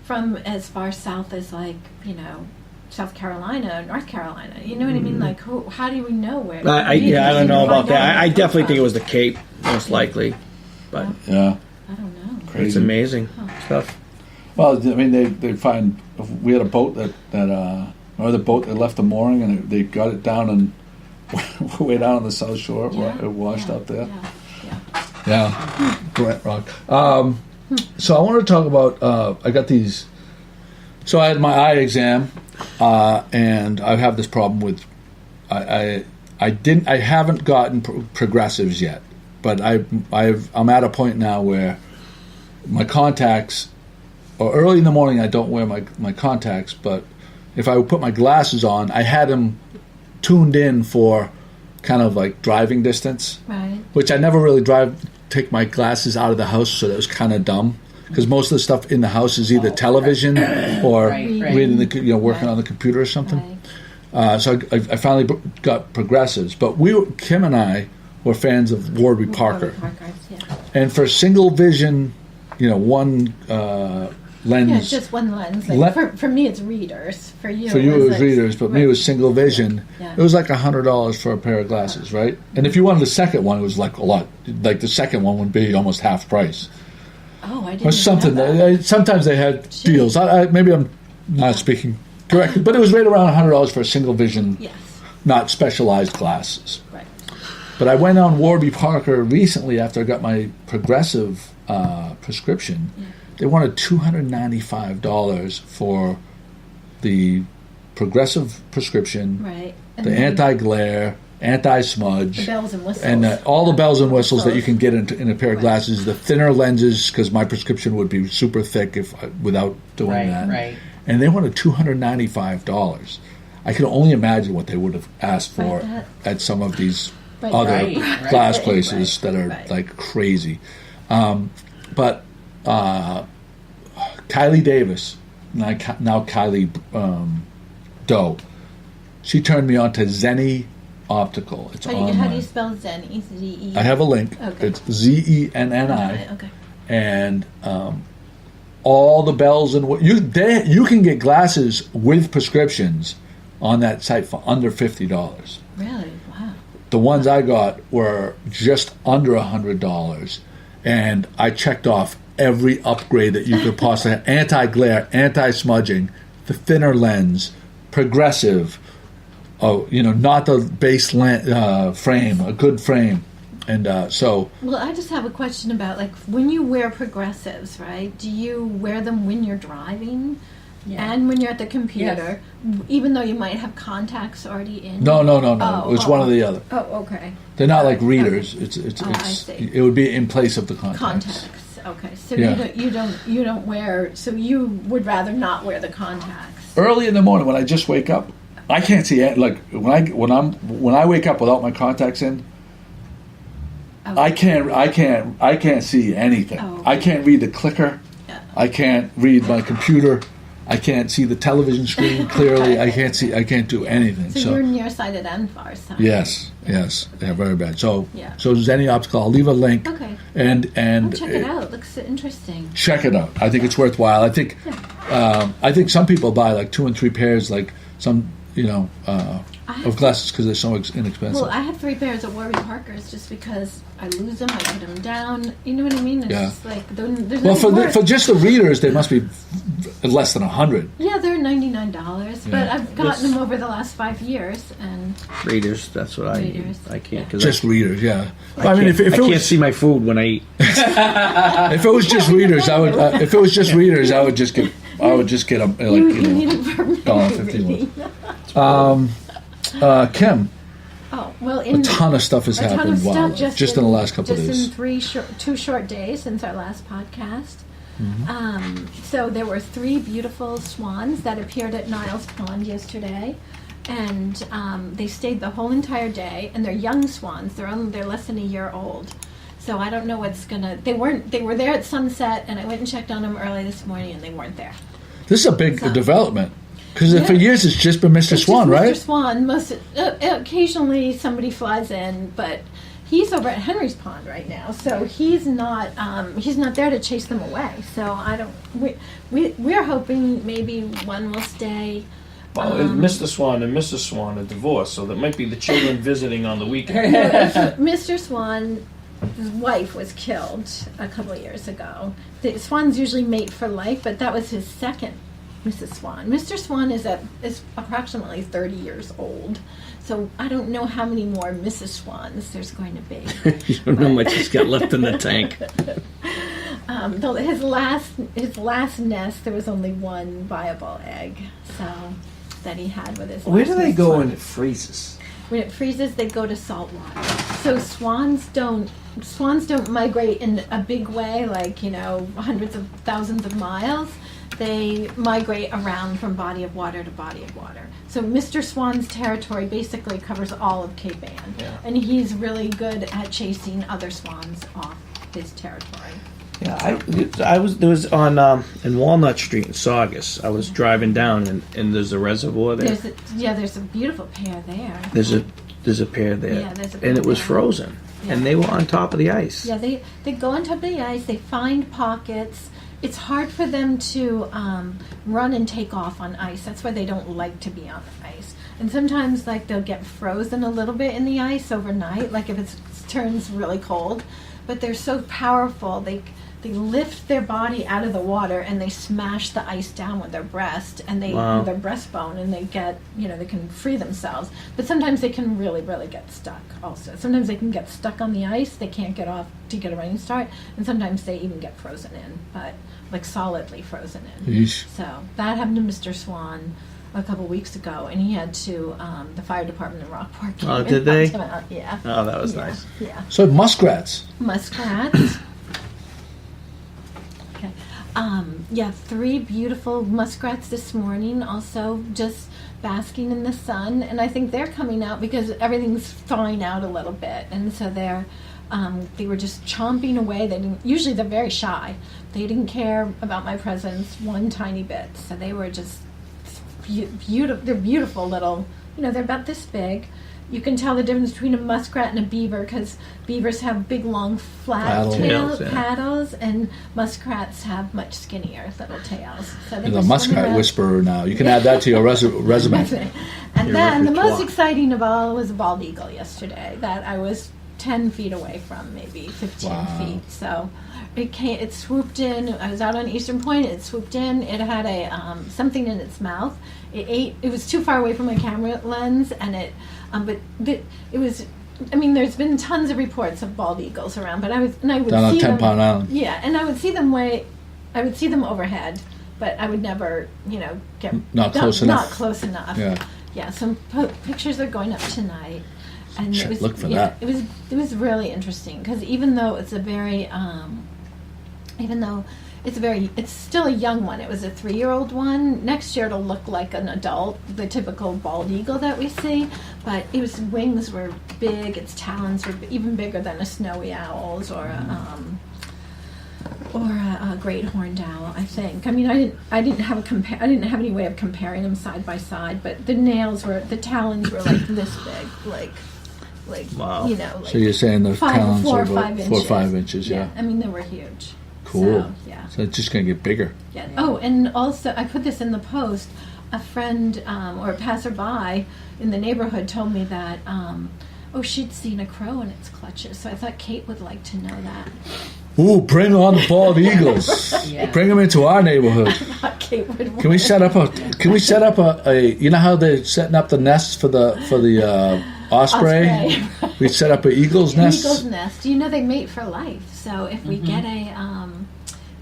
Speaker 3: from as far south as South Carolina, North Carolina. You know what I mean? Like, how do we know where?
Speaker 7: I don't know about that. I definitely think it was the Cape, most likely. But
Speaker 1: Yeah.
Speaker 3: I don't know.
Speaker 7: it's
Speaker 1: Crazy.
Speaker 7: amazing stuff.
Speaker 1: Well, I mean, they find we had a boat that or the boat that left the mooring and they got it down and way down on the south shore. It washed up there.
Speaker 3: Yeah.
Speaker 1: Yeah, Grant Rock. So I wanted to talk about. I got these. So I had my eye exam, and I have this problem with. I haven't gotten progressives yet, but I'm at a point now where my contacts. Or early in the morning, I don't wear my contacts, but if I would put my glasses on, I had them tuned in for kind of like driving distance.
Speaker 3: Right.
Speaker 1: Which I never really take my glasses out of the house, so that was kind of dumb. Because most of the stuff in the house is either television or
Speaker 2: Right.
Speaker 1: reading working on the computer or something.
Speaker 3: Right.
Speaker 1: So I finally got progressives. But Kim and I were fans of Warby Parker,
Speaker 3: Yeah.
Speaker 1: and for single vision, one lens.
Speaker 3: Yeah, it's just one lens. For me, it's readers. For you,
Speaker 1: For you, it was
Speaker 3: like-
Speaker 1: readers, but me, it was single vision.
Speaker 3: Yeah.
Speaker 1: It was like $100 for a pair of glasses, right? And if you wanted the second one, it was like a lot. Like the second one would be almost half price.
Speaker 3: Oh, I didn't.
Speaker 1: Or something.
Speaker 3: know that.
Speaker 1: Sometimes they had deals. Maybe I'm not speaking correctly, but it was right around $100 for a single vision,
Speaker 3: Yes.
Speaker 1: not specialized glasses.
Speaker 3: Right.
Speaker 1: But I went on Warby Parker recently after I got my progressive prescription.
Speaker 3: Yeah.
Speaker 1: They wanted $295 for the progressive prescription,
Speaker 3: Right.
Speaker 1: the anti-glare, anti-smudge,
Speaker 3: The bells and whistles.
Speaker 1: and all the bells and whistles that you can get in a pair of glasses. The thinner lenses, because my prescription would be super thick without doing
Speaker 2: Right,
Speaker 1: that.
Speaker 2: right.
Speaker 1: And they wanted $295. I can only imagine what they would have asked for
Speaker 3: Right,
Speaker 1: at some of these
Speaker 3: Right,
Speaker 1: other
Speaker 2: right,
Speaker 1: glass
Speaker 3: right,
Speaker 1: places
Speaker 3: right,
Speaker 1: that are
Speaker 3: right.
Speaker 1: like crazy. But Kylie Davis, now Kylie Doe, she turned me on to Zenny Optical. It's
Speaker 3: How do
Speaker 1: online.
Speaker 3: you spell Zenny? Z-E?
Speaker 1: I have a link.
Speaker 3: Okay.
Speaker 1: It's Zenni,
Speaker 3: Okay.
Speaker 1: and all the bells and you can get glasses with prescriptions on that site for under $50.
Speaker 3: Really? Wow.
Speaker 1: The ones I got were just under $100, and I checked off every upgrade that you could possibly have: anti-glare, anti-smudging, the thinner lens, progressive. Not the base frame, a good frame, and so.
Speaker 3: Well, I just have a question about when you wear progressives, right? Do you wear them when you're driving? and when you're at the computer, even though you might have contacts already in.
Speaker 1: No.
Speaker 3: Oh,
Speaker 1: It's one or the other.
Speaker 3: Oh, okay.
Speaker 1: They're not like readers.
Speaker 3: Okay. I see.
Speaker 1: It would be in place of the contacts.
Speaker 3: Contacts. Okay. So
Speaker 1: Yeah.
Speaker 3: you don't wear. So you would rather not wear the contacts.
Speaker 1: Early in the morning when I just wake up, I can't see it. Like when I wake up without my contacts in, I can't see anything.
Speaker 3: Oh.
Speaker 1: I can't read the clicker.
Speaker 3: Yeah.
Speaker 1: I can't read my computer. I can't see the television screen clearly. I can't do anything.
Speaker 3: So you're nearsighted and farsighted.
Speaker 1: Yes, yeah, very bad. So
Speaker 3: Yeah.
Speaker 1: so if there's any obstacle, I'll leave a link.
Speaker 3: Okay.
Speaker 1: And
Speaker 3: I'll check it out. It looks interesting.
Speaker 1: check it out. I think it's worthwhile. I think some people buy like 2 and 3 pairs, like some of glasses because they're so inexpensive.
Speaker 3: Well, I have 3 pairs of Warby Parkers just because I lose them, I put them down. You know what I mean? It's just like there's
Speaker 1: well,
Speaker 3: nothing worse.
Speaker 1: for just the readers, they must be less than $100.
Speaker 3: Yeah, they're $99, but
Speaker 1: Yeah.
Speaker 3: I've gotten them over the last 5 years, and
Speaker 7: Readers, that's what
Speaker 3: Readers.
Speaker 7: I can't. Cause
Speaker 1: Just readers, yeah.
Speaker 7: I
Speaker 1: mean, if
Speaker 7: I
Speaker 1: it
Speaker 7: can't
Speaker 1: was
Speaker 7: see my food when I eat.
Speaker 1: if it was just readers, I would. If it was just readers, I would just get them
Speaker 3: you need it for
Speaker 1: $1.51. Kim,
Speaker 3: Oh well,
Speaker 1: a ton of stuff has
Speaker 3: a ton
Speaker 1: happened.
Speaker 3: of
Speaker 1: Wow,
Speaker 3: stuff
Speaker 1: just in the last couple of
Speaker 3: just
Speaker 1: days.
Speaker 3: in 2 short days since our last podcast.
Speaker 1: Mm-hmm.
Speaker 3: So there were 3 beautiful swans that appeared at Niles Pond yesterday, and they stayed the whole entire day. And they're young swans; they're less than a year old. So I don't know what's gonna. They were there at sunset, and I went and checked on them early this morning, and they weren't there.
Speaker 1: This is a big development because
Speaker 3: Yeah.
Speaker 1: for years it's just been Mr.
Speaker 3: It's
Speaker 1: Swan,
Speaker 3: just
Speaker 1: right?
Speaker 3: Mr. Swan. Occasionally somebody flies in, but he's over at Henry's Pond right now, so he's not there to chase them away. So I don't. We're hoping maybe one will stay.
Speaker 7: Well, Mr. Swan and Mrs. Swan are divorced, so that might be the children visiting on the weekend.
Speaker 3: Mr. Swan, his wife was killed a couple of years ago. The swans usually mate for life, but that was his second Mrs. Swan. Mr. Swan is approximately 30 years old, so I don't know how many more Mrs. Swans there's going to be.
Speaker 7: You don't know how much he's got left in the tank.
Speaker 3: His last nest, there was only one viable egg, so that he had with his.
Speaker 7: Where do
Speaker 3: last
Speaker 7: they
Speaker 3: Mrs.
Speaker 7: go
Speaker 3: Swan.
Speaker 7: when it freezes?
Speaker 3: When it freezes, they go to salt water. So swans don't migrate in a big way, like hundreds of thousands of miles. They migrate around from body of water to body of water. So Mr. Swan's territory basically covers all of Cape Ann, and he's really good at chasing other swans off his territory.
Speaker 7: Yeah, there was on in Walnut Street in Saugus. I was driving down and there's a reservoir there.
Speaker 3: There's a beautiful pair there.
Speaker 7: There's a pair there.
Speaker 3: Yeah, there's a pair
Speaker 7: and it was
Speaker 3: there.
Speaker 7: frozen.
Speaker 3: Yeah.
Speaker 7: And they were on top of the ice.
Speaker 3: Yeah, they go on top of the ice. They find pockets. It's hard for them to run and take off on ice. That's why they don't like to be on the ice. And sometimes, like, they'll get frozen a little bit in the ice overnight, like if it turns really cold. But they're so powerful, they lift their body out of the water and they smash the ice down with their breast and
Speaker 7: Wow.
Speaker 3: their breastbone, and they get they can free themselves. But sometimes they can really get stuck. Also, sometimes they can get stuck on the ice. They can't get off to get a running start, and sometimes they even get frozen in, but like solidly frozen in.
Speaker 1: Yeesh.
Speaker 3: So that happened to Mr. Swan a couple weeks ago, and he had to the fire department in Rockport came
Speaker 7: Oh,
Speaker 3: and
Speaker 7: did they?
Speaker 3: helped him out. Yeah.
Speaker 7: Oh, that was
Speaker 3: Yeah.
Speaker 7: nice.
Speaker 3: Yeah.
Speaker 1: So muskrats.
Speaker 3: Muskrats. Okay. 3 beautiful muskrats this morning, also just basking in the sun, and I think they're coming out because everything's thawing out a little bit, and so they were just chomping away. Usually they're very shy. They didn't care about my presence one tiny bit, so they were just beautiful. They're beautiful little, they're about this big. You can tell the difference between a muskrat and a beaver because beavers have big, long, flat
Speaker 7: Paddles, yeah.
Speaker 3: paddles, and muskrats have much skinnier little tails. So they
Speaker 1: You're
Speaker 3: were
Speaker 1: the muskrat
Speaker 3: swimming around.
Speaker 1: whisperer now. You can add that to your resume.
Speaker 3: And
Speaker 7: Your
Speaker 3: then the most
Speaker 7: repertoire.
Speaker 3: exciting of all was a bald eagle yesterday that I was 10 feet away from, maybe 15
Speaker 1: Wow.
Speaker 3: feet. So it swooped in. I was out on Eastern Point. It swooped in. It had something in its mouth. It ate. It was too far away from my camera lens, and it was. I mean, there's been tons of reports of bald eagles around, but I would
Speaker 1: Down on
Speaker 3: see
Speaker 1: 10
Speaker 3: them.
Speaker 1: Pound Island.
Speaker 3: Yeah, and I would see them I would see them overhead, but I would never, get
Speaker 1: Not close enough.
Speaker 3: Not close enough.
Speaker 1: Yeah.
Speaker 3: Some pictures are going up tonight, and
Speaker 1: Look for that.
Speaker 3: It was really interesting because even though it's it's still a young one. It was a 3-year-old one. Next year it'll look like an adult, the typical bald eagle that we see. But its wings were big. Its talons were even bigger than a snowy owl's or a great horned owl. I think. I mean, I didn't have any way of comparing them side by side. But the talons were like this big,
Speaker 7: Wow.
Speaker 1: So you're saying the talons are about 4 or 5 inches?
Speaker 3: Yeah. I mean, they were huge.
Speaker 1: Cool.
Speaker 3: So, yeah.
Speaker 1: So it's just going to get bigger.
Speaker 3: Yeah. Oh, and also I put this in the post. A friend or a passerby in the neighborhood told me that she'd seen a crow in its clutches. So I thought Kate would like to know that.
Speaker 1: Ooh, bring on the bald eagles! Bring them into our neighborhood.
Speaker 3: I thought Kate would.
Speaker 1: Can we set up a? You know how they're setting up the nests for the osprey? We set up an eagle's nest.
Speaker 3: Eagle's nest. They mate for life. So if we get a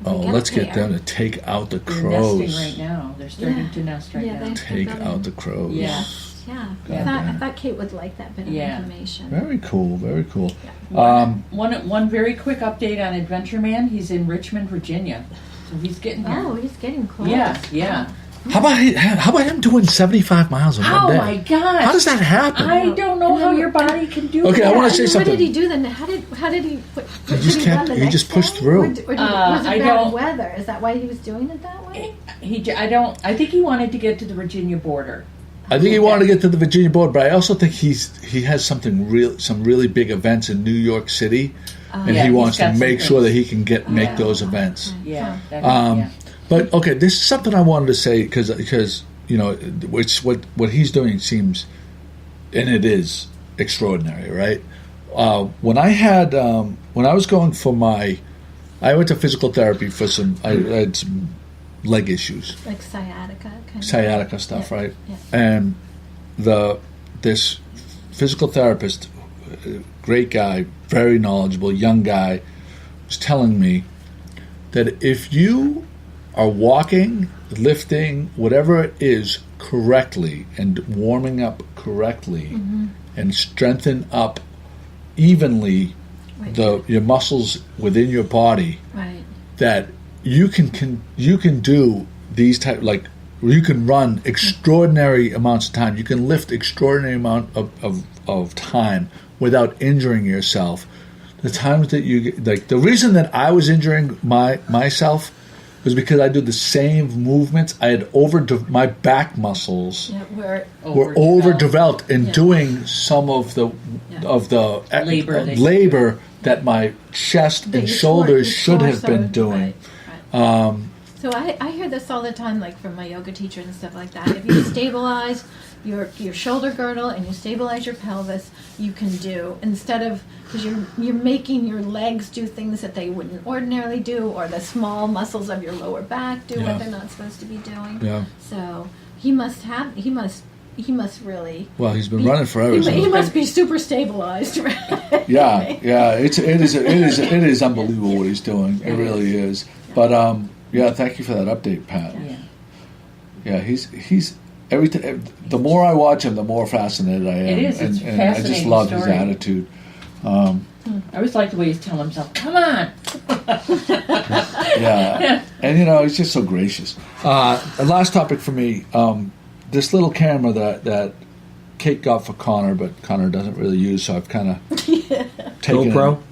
Speaker 1: let's get them to take out the
Speaker 2: They're
Speaker 1: crows.
Speaker 2: nesting right now. They're starting to nest right now.
Speaker 1: Take out the crows.
Speaker 2: Yeah.
Speaker 3: Yeah. I thought Kate would like that bit of information.
Speaker 1: Very cool. Very cool.
Speaker 2: Yeah. One very quick update on Adventure Man. He's in Richmond, Virginia. So he's getting here.
Speaker 3: Oh, he's getting close.
Speaker 2: Yeah.
Speaker 1: How about him doing 75 miles in one day?
Speaker 2: Oh my gosh!
Speaker 1: How does that happen?
Speaker 2: I don't know how your body can do that.
Speaker 1: Okay, I want to say something.
Speaker 3: What did he do then? How did he?
Speaker 1: He just pushed through.
Speaker 3: Or was it bad weather? Is that why he was doing it that way?
Speaker 2: I think he wanted to get to the Virginia border.
Speaker 1: I think he wanted to get to the Virginia border, but I also think he has some really big events in New York City, and he wants to make sure that he can make those events.
Speaker 2: Yeah.
Speaker 1: But okay, this is something I wanted to say because which what he's doing seems, and it is extraordinary, right? When I was going for I went to physical therapy for I had some leg issues,
Speaker 3: like sciatica.
Speaker 1: Sciatica stuff, right?
Speaker 3: Yeah.
Speaker 1: And this physical therapist, great guy, very knowledgeable, young guy, was telling me that if you are walking, lifting, whatever it is, correctly and warming up correctly and strengthen up evenly your muscles within your body, that you can do these you can run extraordinary amounts of time. You can lift extraordinary amount of time without injuring yourself. The times that the reason that I was injuring myself was because I do the same movements. I had my back muscles were overdeveloped in doing some of the labor that my chest and shoulders should have been doing.
Speaker 3: Right. So I hear this all the time, like from my yoga teacher and stuff like that. If you stabilize your shoulder girdle and you stabilize your pelvis, you can do, instead of, because you're making your legs do things that they wouldn't ordinarily do, or the small muscles of your lower back do what they're not supposed to be doing. Yeah. So he must really.
Speaker 1: Well, he's been running forever.
Speaker 3: He must be super stabilized, right?
Speaker 1: Yeah. It is unbelievable what he's doing. It really is. But thank you for that update, Pat. Yeah, he's everything. The more I watch him, the more fascinated I am.
Speaker 2: It is. It's
Speaker 1: and I just love his attitude.
Speaker 2: I always like the way he's telling himself, "Come on."
Speaker 1: And he's just so gracious. The last topic for me. This little camera that Kate got for Connor, but Connor doesn't really use, so I've kind of taken
Speaker 7: GoPro.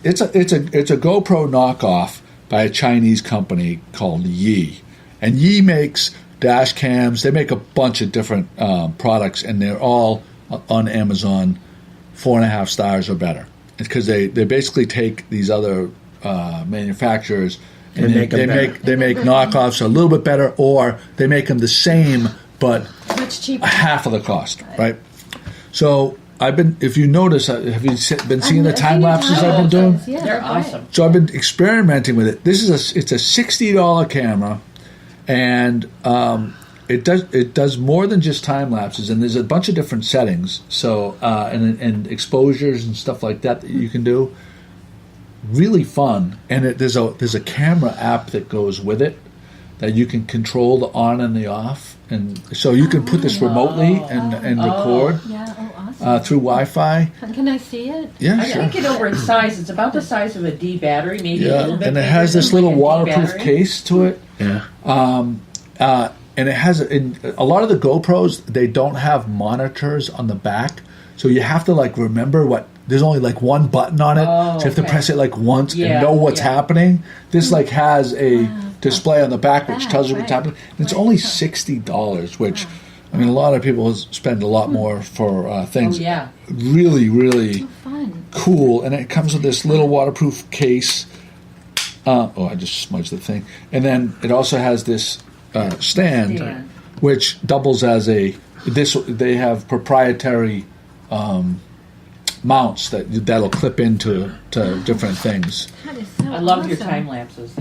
Speaker 1: It's a GoPro knockoff by a Chinese company called Yi, and Yi makes dash cams. They make a bunch of different products, and they're all on Amazon 4.5 stars or better. It's because they basically take these other manufacturers and they make knockoffs a little bit better, or they make them the same but
Speaker 3: much cheaper,
Speaker 1: half of the cost, right? So if you notice, have you been seeing the time lapses I've been doing?
Speaker 3: Yeah,
Speaker 2: they're awesome.
Speaker 1: So I've been experimenting with it. It's a $60 camera, and it does more than just time lapses, and there's a bunch of different settings. So and exposures and stuff like that you can do. Really fun, and there's a camera app that goes with it. that you can control the on and the off, and so you can put this remotely and record
Speaker 3: awesome.
Speaker 1: through Wi-Fi.
Speaker 3: Can I see it?
Speaker 1: Yeah,
Speaker 2: I
Speaker 1: sure.
Speaker 2: think it over its size. It's about the size of a D battery, maybe a
Speaker 1: Yeah,
Speaker 2: little bit.
Speaker 1: and it
Speaker 2: bigger
Speaker 1: has this
Speaker 2: than
Speaker 1: little
Speaker 2: like a D
Speaker 1: waterproof
Speaker 2: battery.
Speaker 1: case to it.
Speaker 7: Yeah.
Speaker 1: And it has a lot of the GoPros. They don't have monitors on the back, so you have to like remember what. There's only like one button on it, so you have to
Speaker 2: okay.
Speaker 1: press it like once
Speaker 2: Yeah,
Speaker 1: and know what's
Speaker 2: yeah.
Speaker 1: happening. This like has a display on the back which tells you what's
Speaker 3: right.
Speaker 1: happening. And it's only $60, which I mean a lot of people spend a lot more for things.
Speaker 2: Oh, yeah.
Speaker 1: Really, really
Speaker 3: Fun.
Speaker 1: cool, and it comes with this little waterproof case. I just smudged the thing. And then it also has this stand, which doubles as they have proprietary mounts that'll clip into different things.
Speaker 3: That is so
Speaker 2: I love your
Speaker 3: awesome.
Speaker 2: time lapses.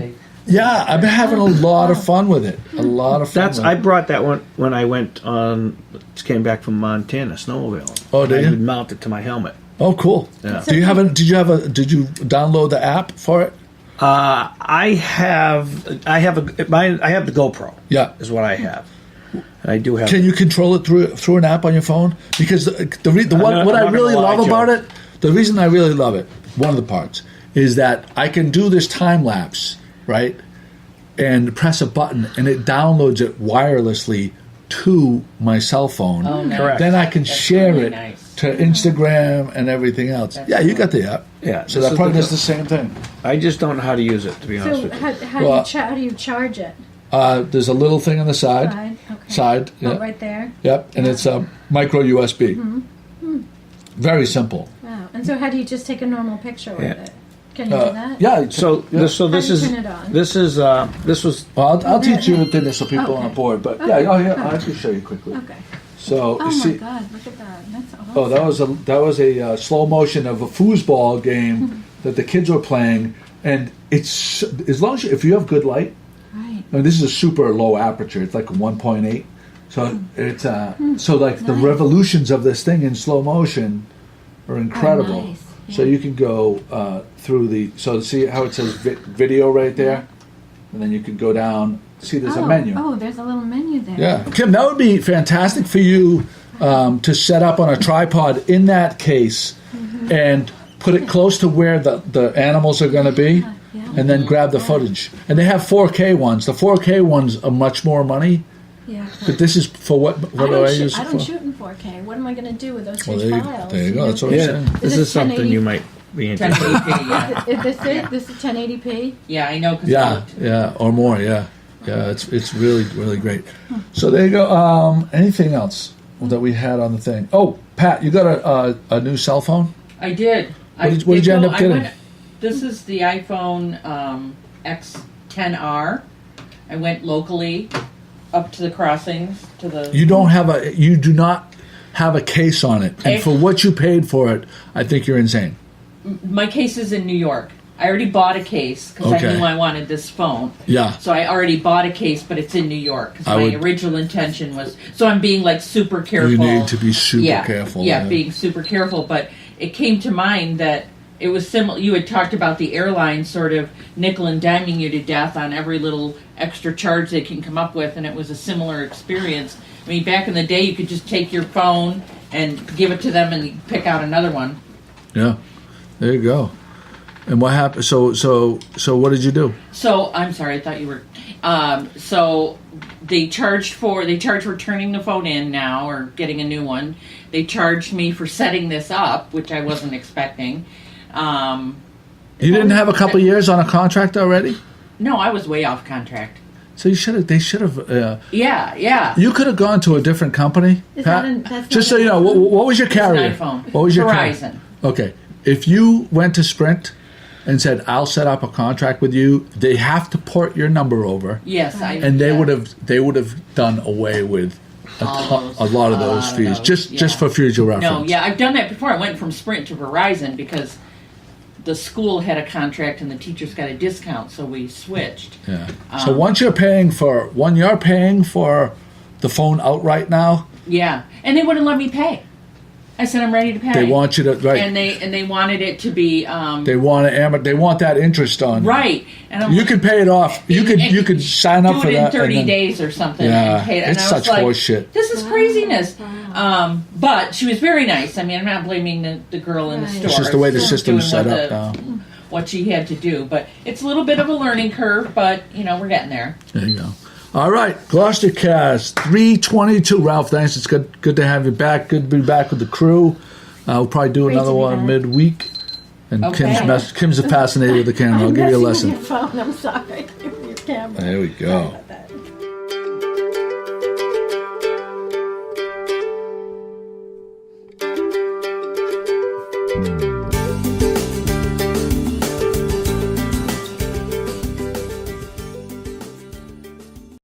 Speaker 1: Yeah, I've been having a lot of fun with it. A lot of fun.
Speaker 7: I brought that one when I went on. Came back from Montana snowmobiling.
Speaker 1: Oh, did
Speaker 7: I
Speaker 1: you?
Speaker 7: would mount it to my helmet.
Speaker 1: Oh, cool.
Speaker 7: Yeah.
Speaker 1: Did you download the app for it?
Speaker 7: I have the GoPro.
Speaker 1: Yeah.
Speaker 7: Is what I have. I do have.
Speaker 1: Can you control it through an app on your phone? Because what I really love about it, the reason I really love it, one of the parts, is that I can do this time lapse, right, and press a button, and it downloads it wirelessly to my cell phone.
Speaker 2: Oh, nice.
Speaker 7: Correct.
Speaker 1: Then I can share
Speaker 2: really
Speaker 1: it
Speaker 2: nice.
Speaker 1: to Instagram and everything else.
Speaker 2: That's
Speaker 1: You got the app.
Speaker 7: Yeah,
Speaker 1: So
Speaker 7: this
Speaker 1: that
Speaker 7: is
Speaker 1: probably
Speaker 7: the-
Speaker 1: does the same thing.
Speaker 7: I just don't know how to use it, to be honest
Speaker 3: So
Speaker 7: with you.
Speaker 3: how do you charge it?
Speaker 1: There's a little thing on the side.
Speaker 3: Okay.
Speaker 1: Side.
Speaker 3: Oh,
Speaker 1: Yeah.
Speaker 3: right there.
Speaker 1: Yep. And it's a micro USB. Very simple.
Speaker 3: Wow. And so how do you just take a normal picture with
Speaker 7: Yeah.
Speaker 3: it? Can you do that?
Speaker 1: Yeah.
Speaker 7: So
Speaker 1: yeah.
Speaker 7: this
Speaker 3: How do you
Speaker 7: is
Speaker 3: turn it on?
Speaker 7: this is this was
Speaker 1: Well, I'll teach you the thing so people
Speaker 3: Okay.
Speaker 1: on board. But
Speaker 3: Okay.
Speaker 1: I'll actually show you quickly.
Speaker 3: Okay.
Speaker 1: So
Speaker 3: Oh
Speaker 1: you
Speaker 3: my
Speaker 1: see,
Speaker 3: God! Look at that. That's awesome.
Speaker 1: oh, that was a slow motion of a foosball game that the kids were playing, and it's as long as if you have good light.
Speaker 3: Right.
Speaker 1: I mean, this is a super low aperture. It's like a 1.8. So it's so like the
Speaker 3: Nice.
Speaker 1: revolutions of this thing in slow motion are incredible.
Speaker 3: nice.
Speaker 1: So you can go through so see how it says video right there, and then you can go down. See, there's a menu.
Speaker 3: Oh, there's a little menu there.
Speaker 1: Yeah, Kim, that would be fantastic for you to set up on a tripod in that case and put it close to where the animals are going to be,
Speaker 3: Yeah.
Speaker 1: and then grab the footage. And they have 4K ones. The 4K ones are much more money,
Speaker 3: Yeah.
Speaker 1: but this is for what do I use
Speaker 3: I
Speaker 1: it
Speaker 3: don't
Speaker 1: for?
Speaker 3: shoot in 4K. What am I going to do with those
Speaker 1: Well,
Speaker 3: huge
Speaker 1: there you,
Speaker 3: files?
Speaker 1: there you go. That's what I'm
Speaker 7: yeah.
Speaker 1: saying.
Speaker 7: This
Speaker 3: it
Speaker 7: is something
Speaker 3: 1080?
Speaker 7: you might be interested.
Speaker 2: 1080p, yeah.
Speaker 3: This is 1080p.
Speaker 2: Yeah, I know. 'Cause
Speaker 1: Yeah, or more. Yeah. It's really really great. So there you go. Anything else that we had on the thing? Oh, Pat, you got a new cell phone?
Speaker 2: I did.
Speaker 1: What did you end up getting?
Speaker 2: This is the iPhone X10R. I went locally up to the crossings to the.
Speaker 1: You do not have a case on it, and for what you paid for it, I think you're insane.
Speaker 2: My case is in New York. I already bought a case because
Speaker 1: Okay.
Speaker 2: I knew I wanted this phone.
Speaker 1: Yeah.
Speaker 2: So I already bought a case, but it's in New York. Because
Speaker 1: I
Speaker 2: my
Speaker 1: would-
Speaker 2: original intention was. So I'm being like super careful.
Speaker 1: You need to be super
Speaker 2: yeah,
Speaker 1: careful.
Speaker 2: Yeah, being super careful. But it came to mind that it was similar. You had talked about the airlines sort of nickel and diming you to death on every little extra charge they can come up with, and it was a similar experience. I mean, back in the day, you could just take your phone and give it to them and pick out another one.
Speaker 1: Yeah. There you go. And what happened? So what did you do?
Speaker 2: So I'm sorry, I thought you were. So they charged for turning the phone in now or getting a new one. They charged me for setting this up, which I wasn't expecting.
Speaker 1: You didn't have a couple years on a contract already?
Speaker 2: No, I was way off contract.
Speaker 1: So they should have.
Speaker 2: Yeah.
Speaker 1: You could have gone to a different company.
Speaker 3: Is
Speaker 1: Pat.
Speaker 3: that that's
Speaker 1: Just
Speaker 3: not
Speaker 1: so you know, what was your carrier?
Speaker 2: It's an iPhone.
Speaker 1: What was your
Speaker 2: Verizon.
Speaker 1: carrier? Okay. If you went to Sprint and said, "I'll set up a contract with you," they have to port your number over,
Speaker 2: Yes,
Speaker 1: and they would have done away with a lot of those fees, just for future reference.
Speaker 2: No, yeah, I've done that before. I went from Sprint to Verizon because the school had a contract and the teachers got a discount, so we switched.
Speaker 1: Yeah. So once you're paying for the phone outright now.
Speaker 2: Yeah, and they wouldn't let me pay. I said I'm ready to pay.
Speaker 1: They want you to
Speaker 2: and they wanted it to be
Speaker 1: they want that interest on
Speaker 2: right. And I'm
Speaker 1: you
Speaker 2: like,
Speaker 1: can pay it off. You could sign up
Speaker 2: do
Speaker 1: for
Speaker 2: it
Speaker 1: that
Speaker 2: in 30
Speaker 1: and then,
Speaker 2: days or something.
Speaker 1: Yeah,
Speaker 2: and pay it. And
Speaker 1: it's
Speaker 2: I was
Speaker 1: such
Speaker 2: like,
Speaker 1: horseshit.
Speaker 2: This is craziness. But she was very nice. I mean, I'm not blaming the girl in the store.
Speaker 1: It's just the way the system is set
Speaker 2: doing
Speaker 1: up now.
Speaker 2: what she had to do. But it's a little bit of a learning curve, but, we're getting there.
Speaker 1: There you go. All right, GloucesterCast 322. Ralph, thanks. It's good to have you back. Good to be back with the crew. We'll probably do another one midweek. And
Speaker 2: Okay.
Speaker 1: Kim's fascinated with the camera. I'll give you a lesson.
Speaker 3: Your phone. I'm sorry. Your camera.
Speaker 1: There we go.
Speaker 3: Sorry about that.